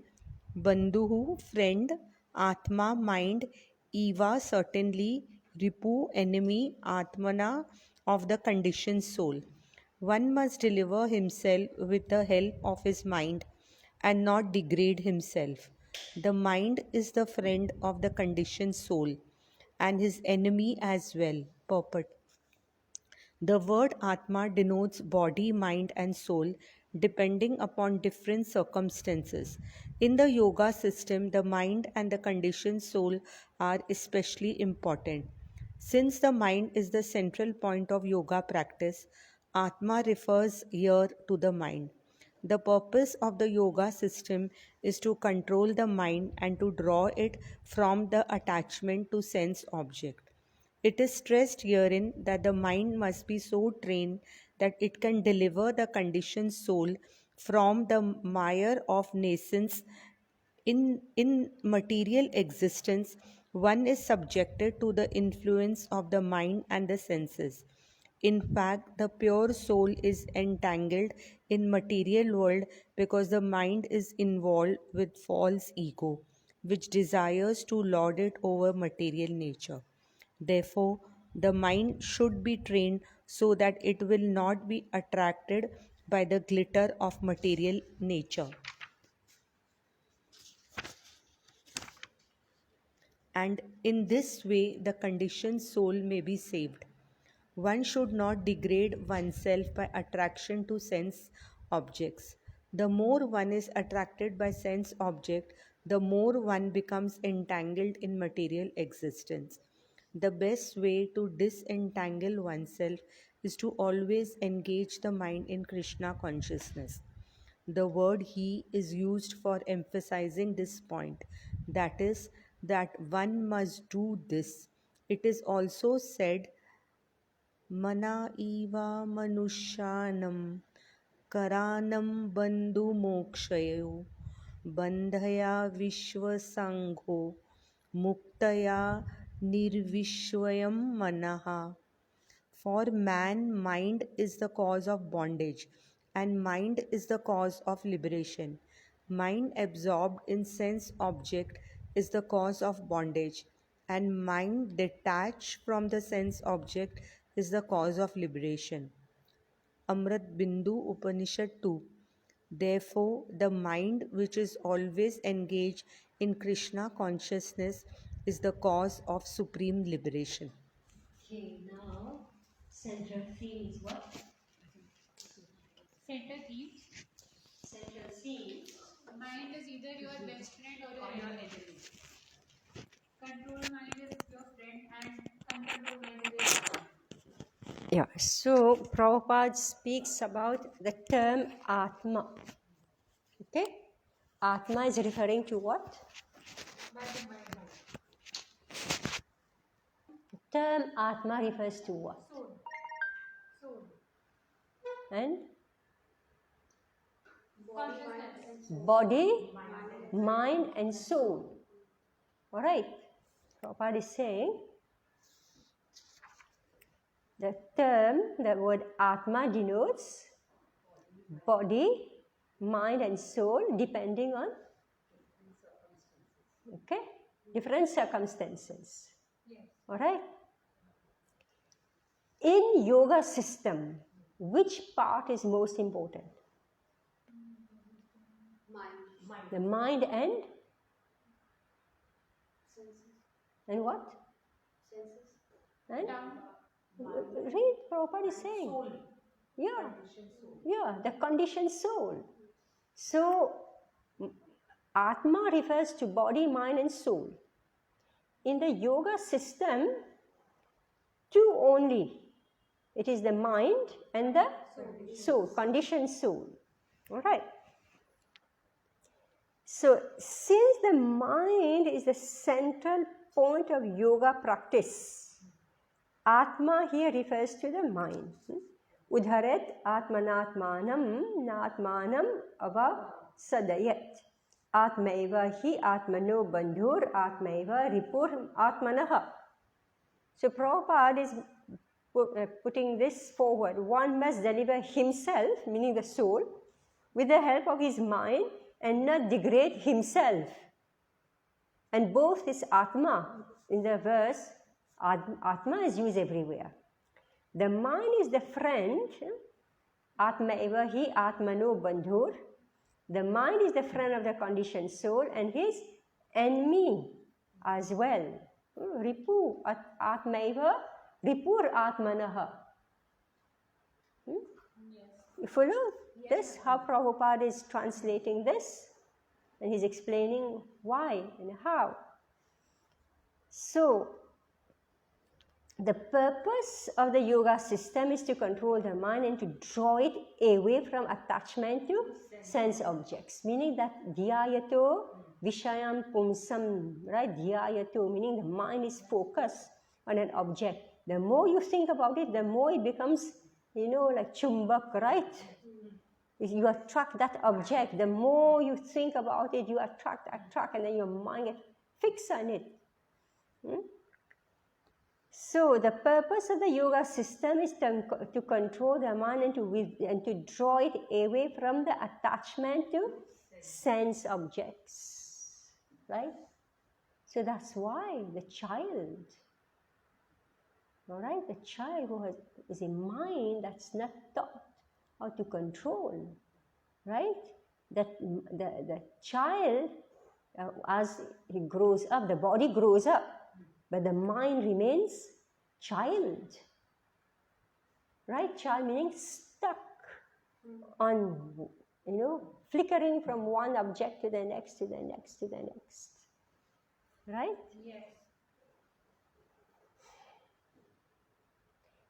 Bandhuhu, friend, Atma, mind, Eva, certainly, Ripu, enemy, Atmana, of the conditioned soul. One must deliver himself with the help of his mind and not degrade himself. The mind is the friend of the conditioned soul and his enemy as well. Purport. The word Atma denotes body, mind, and soul depending upon different circumstances. In the yoga system, the mind and the conditioned soul are especially important. Since the mind is the central point of yoga practice, Atma refers here to the mind. The purpose of the yoga system is to control the mind and to draw it from the attachment to sense object. It is stressed herein that the mind must be so trained that it can deliver the conditioned soul from the mire of nascence. In material existence, one is subjected to the influence of the mind and the senses. In fact, the pure soul is entangled in material world because the mind is involved with false ego, which desires to lord it over material nature. Therefore, the mind should be trained so that it will not be attracted by the glitter of material nature. And in this way, the conditioned soul may be saved. One should not degrade oneself by attraction to sense objects. The more one is attracted by sense object, the more one becomes entangled in material existence. The best way to disentangle oneself is to always engage the mind in Krishna consciousness. The word he is used for emphasizing this point, that is, that one must do this. It is also said, Mana iva manushanam karanam bandhu mokshayo bandhaya vishwasangho muktaya nirvishwayam manaha. For man, mind is the cause of bondage, and mind is the cause of liberation. Mind absorbed in sense object is the cause of bondage, and mind detached from the sense object is the cause of liberation. Amrit Bindu Upanishad 2. Therefore, the mind which is always engaged in Krishna consciousness is the cause of supreme liberation. Okay, now central theme is what? Center theme. Central theme. Mind is either your best friend or your enemy. Control mind is your friend and uncontrolled mind is your enemy. Yeah, so Prabhupada speaks about the term Atma. Okay? Atma is referring to what? The term Atma refers to what? Soul. And? Consciousness. Body, mind, and soul. Alright? Prabhupada is saying the word Atma denotes body, mind and soul depending on different circumstances. Yes. All right. In yoga system, which part is most important? Mind. The mind and Senses. what? Senses. And Tongue. read Prabhupada is saying. Soul. Yeah. Conditioned soul. Yeah, the conditioned soul. So, Atma refers to body, mind and soul. In the yoga system, two only. It is the mind and the soul, conditioned soul. All right. So, since the mind is the central point of yoga practice, Atma here refers to the mind. Udharet atmanatmanam natmanam avasadayat. Atmaiva hi atmano bandhur atmaiva ripur atmanaha. So Prabhupada is putting this forward. One must deliver himself, meaning the soul, with the help of his mind and not degrade himself. And both is Atma. In the verse, Atma is used everywhere. The mind is the friend. Atma eva hi atmano bandhur. The mind is the friend of the conditioned soul and his enemy as well. Ripu atma eva ripur atmanaha. You follow this? How Prabhupada is translating this? And he's explaining why and how. So, the purpose of the yoga system is to control the mind and to draw it away from attachment to sense objects. Meaning that dhyayato vishayam pumsam, right? Dhyayato, meaning the mind is focused on an object. The more you think about it, the more it becomes, like chumbak, right? You attract that object. The more you think about it, you attract, and then your mind gets fixed on it. So the purpose of the yoga system is to control the mind and to draw it away from the attachment to sense objects, right? So that's why the child, all right, the child who is a mind that's not taught how to control, right? That the child, as he grows up, the body grows up, but the mind remains child, right? Child meaning stuck on, flickering from one object to the next, to the next, to the next, right? Yes.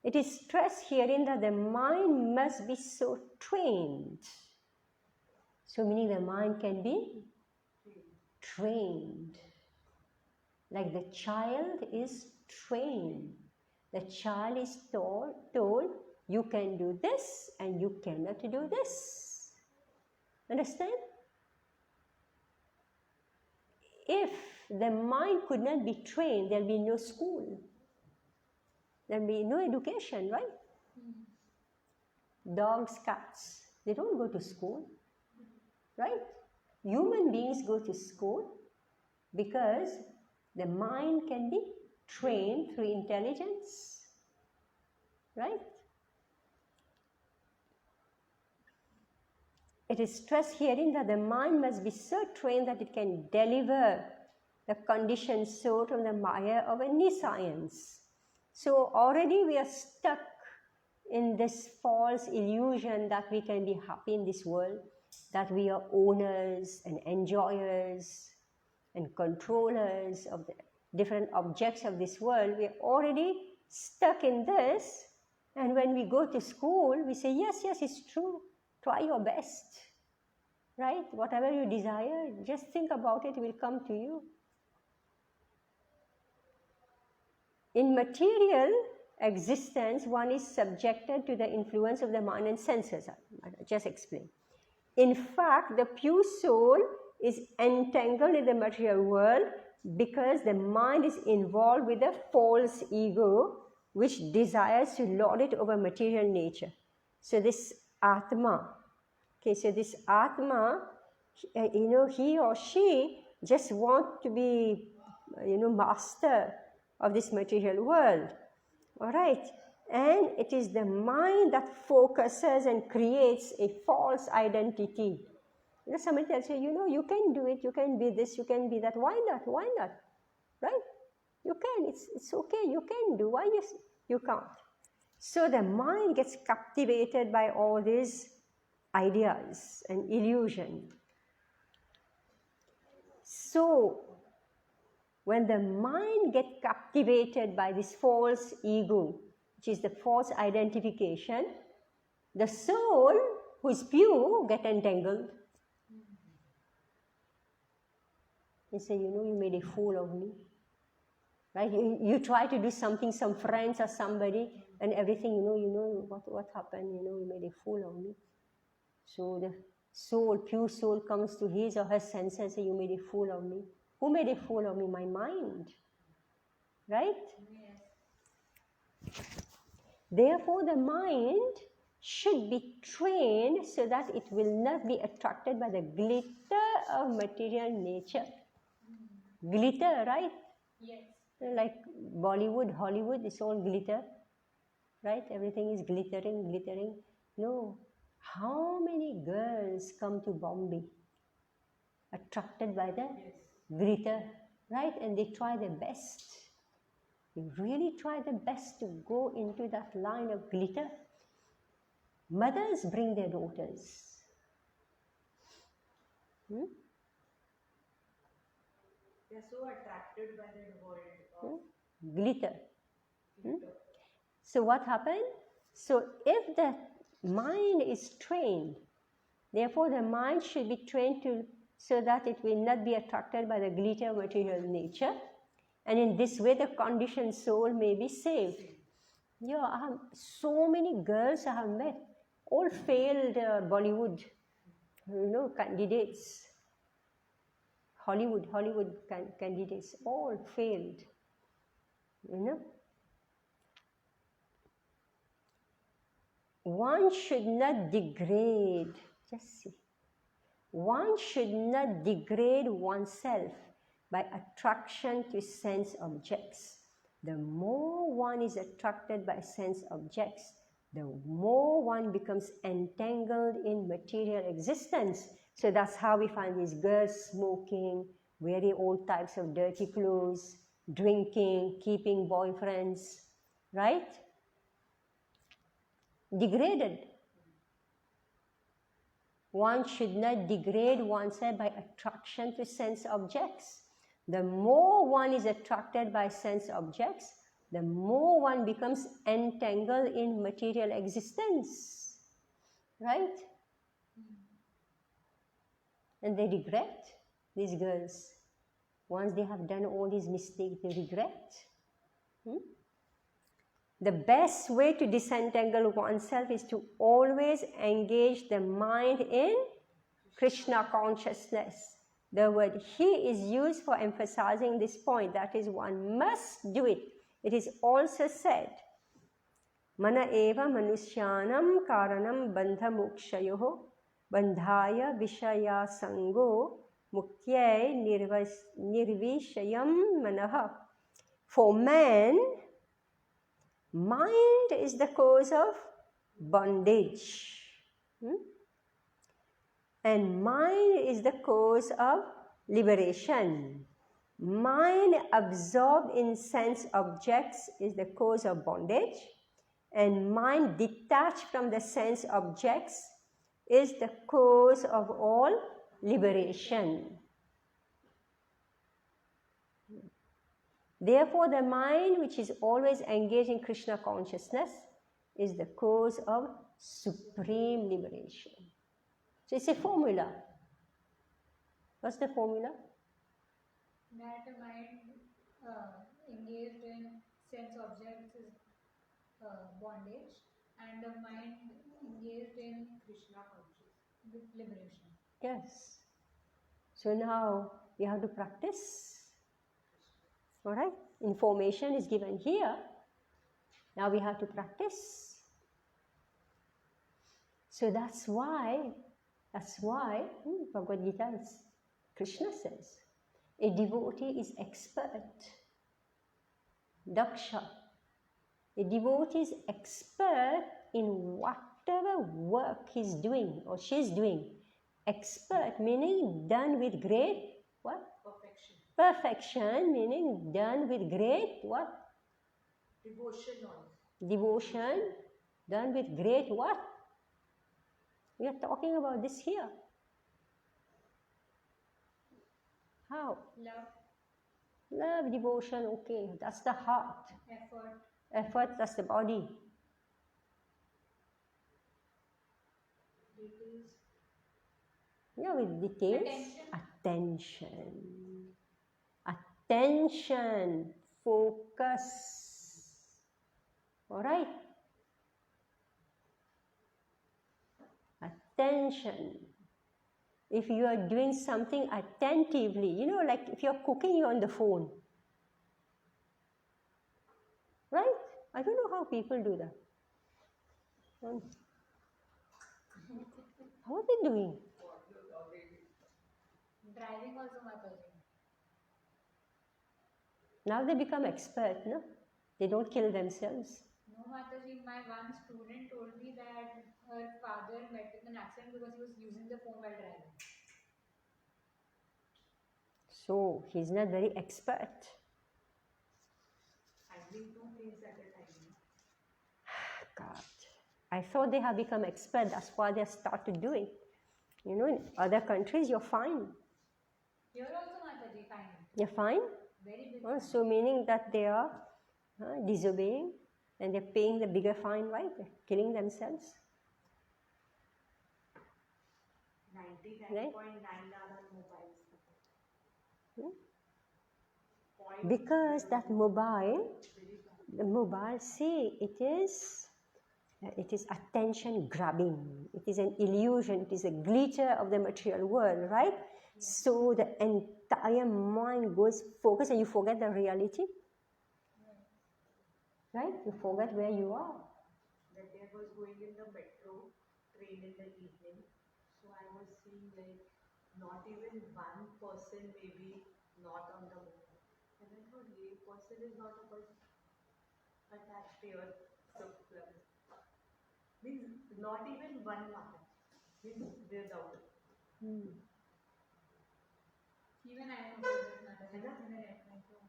It is stressed herein that the mind must be so trained. So meaning the mind can be trained. Like the child is trained. The child is told, you can do this and you cannot do this. Understand? If the mind could not be trained, there will be no school. There will be no education, right? Dogs, cats, they don't go to school, right? Human beings go to school because the mind can be trained through intelligence, right? It is stressed herein that the mind must be so trained that it can deliver the conditioned soul from the maya of any science. So already we are stuck in this false illusion that we can be happy in this world, that we are owners and enjoyers and controllers of the different objects of this world. We are already stuck in this, and when we go to school, we say, yes, it's true, try your best, right? Whatever you desire, just think about it, will come to you. In material existence, one is subjected to the influence of the mind and senses. I just explained. In fact, the pure soul is entangled in the material world because the mind is involved with a false ego which desires to lord it over material nature. So this Atma, Okay, so this Atma, he or she just want to be, master of this material world. All right. And it is the mind that focuses and creates a false identity. Somebody tells you, you can do it, you can be this, you can be that. Why not? Why not? Right? You can. It's okay. You can do. Why you can't? So the mind gets captivated by all these ideas and illusion. So when the mind gets captivated by this false ego, which is the false identification, the soul, who is pure, get entangled. You say, you made a fool of me. Right? You try to do something, some friends or somebody, and everything, what happened, you made a fool of me. So the soul, pure soul, comes to his or her senses and says, you made a fool of me. Who made a fool of me? My mind. Right? Yes. Therefore, the mind should be trained so that it will not be attracted by the glitter of material nature. Glitter, right? Yes. Like Bollywood, Hollywood, it's all glitter, right? Everything is glittering, glittering. No. How many girls come to Bombay attracted by the glitter, right? And they try their best. They really try their best to go into that line of glitter. Mothers bring their daughters. They're so attracted by that world of glitter. So what happened? So if the mind is trained, therefore the mind should be trained so that it will not be attracted by the glitter of material nature, and in this way the conditioned soul may be saved. Yeah, I have so many girls I have met, all failed Bollywood, candidates. Hollywood candidates, all failed, One should not degrade, just see. One should not degrade oneself by attraction to sense objects. The more one is attracted by sense objects, the more one becomes entangled in material existence. So that's how we find these girls smoking, wearing all types of dirty clothes, drinking, keeping boyfriends, right? Degraded. One should not degrade oneself by attraction to sense objects. The more one is attracted by sense objects, the more one becomes entangled in material existence. Right? And they regret, these girls. Once they have done all these mistakes, they regret. The best way to disentangle oneself is to always engage the mind in Krishna consciousness. The word "he" is used for emphasizing this point. That is, one must do it. It is also said, Mana eva manushyanam karanam bandha mokshayoho bandhaya vishaya sango mukyai nirvishayam manaha. For man, mind is the cause of bondage. And mind is the cause of liberation. Mind absorbed in sense objects is the cause of bondage, and mind detached from the sense objects is the cause of all liberation. Therefore, the mind which is always engaged in Krishna consciousness is the cause of supreme liberation. So it's a formula. What's the formula? That a mind engaged in sense objects is bondage, and the mind engaged in Krishna consciousness, liberation. Yes. So now we have to practice. All right? Information is given here. Now we have to practice. So that's why That's why Bhagavad Gita, Krishna says, a devotee is expert. Daksha. A devotee is expert in whatever work he's doing or she's doing. Expert meaning done with great what? Perfection. Perfection meaning done with great what? Devotion also. Devotion done with great what? We are talking about this here. How? Love, Love, devotion, okay, that's the heart. effort, Effort, that's the body. details, Yeah, with details. Attention. Attention. Focus. Alright? Attention. If you are doing something attentively, you know, like if you're cooking, you're on the phone. Right? I don't know how people do that. How are they doing? driving also, Mataji. Now they become expert, no? They don't kill themselves. No, Mataji, my one student told me that her father met with an accident because he was using the phone while driving. So he's not very expert. Handling two things at a time. God. I thought they have become expert. That's why they started doing. You know, in other countries, you're fine. Here also, Mataji, fine. You're fine? Very big. Oh, so meaning that they are disobeying and they're paying the bigger fine, right? They're killing themselves. 99.9 are on mobiles. Because that mobile, the mobile, see, it is attention grabbing. It is an illusion. It is a glitter of the material world, right? So the entire mind goes focused and you forget the reality. Right? You forget where you are. That day I was going in the metro train in the evening. So I was seeing like not even one person maybe not on the mobile. And I thought, a person is not a person attached here. So means not even one mark. Means without. Even I am about this, Mataji. Even I am also.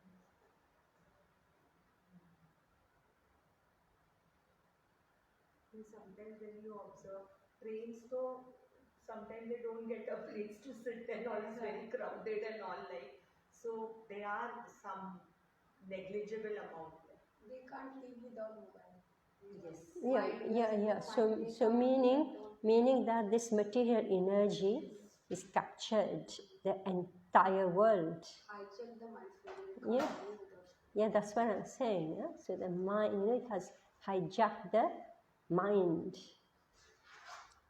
Sometimes when you observe trains, so sometimes they don't get a place to sit and all, it's very crowded and all, like, so there are some negligible amount there. They can't live without mobile. Yes. So meaning that this material energy is captured the entire world. Hijack the mind frame. Yeah. Yeah, that's what I'm saying. Yeah? So the mind, you know, it has hijacked the mind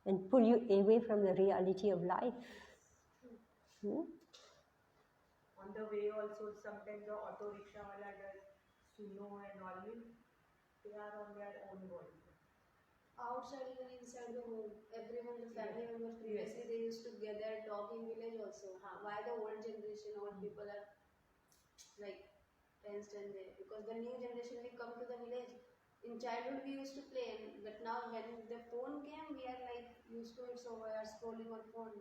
and pull you away from the reality of life. On the way also, sometimes the auto rickshaw wala does suno and all, they are on their own world. Outside, even inside the home, everyone, the family members, previously they used to gather, talk in village also. Why the old generation, old people are like tensed and there? Because the new generation will come to the village. In childhood, we used to play, but now when the phone came, we are like used to it, so we are scrolling on phone,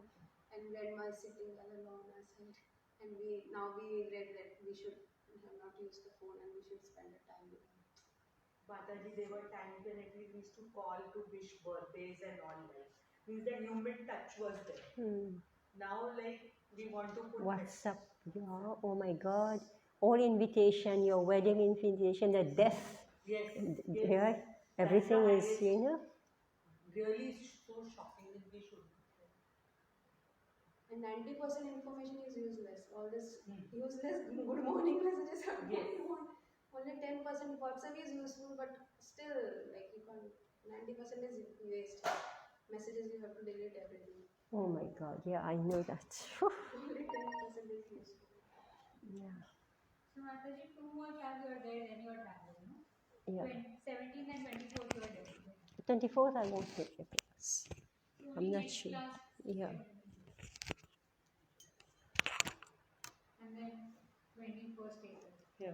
and grandma is sitting alone on our side, and we regret that we should have not used the phone and we should spend the time with them. Mataji, there were times when at least we used to call to wish birthdays and all, like, means the human touch was there. Now, like, we want to put WhatsApp, yeah, oh my God. All invitation, your wedding invitation, the death. Yes. Yeah, everything is, you know. Really so shocking that we should. And 90% information is useless. All this useless good morning messages are only 10% WhatsApp is useful, but still, like, you can't. 90% is waste. Messages you have to delete everything. Oh my God, yeah, I know that. Only 10% is useful. Yeah. So, Mataji, 2 more classes you are there, then you are traveling, no? Yeah. 17th and 24th you are there. 24th, I won't take the class. So I'm not next sure. class, Yeah. And then 21st April. Yeah.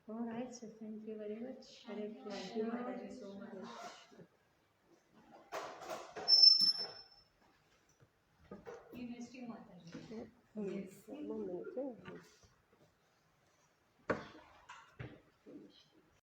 All right, so thank you very much. Thank you. Thank you. Thank you so much. We missed you, Mataji. One minute.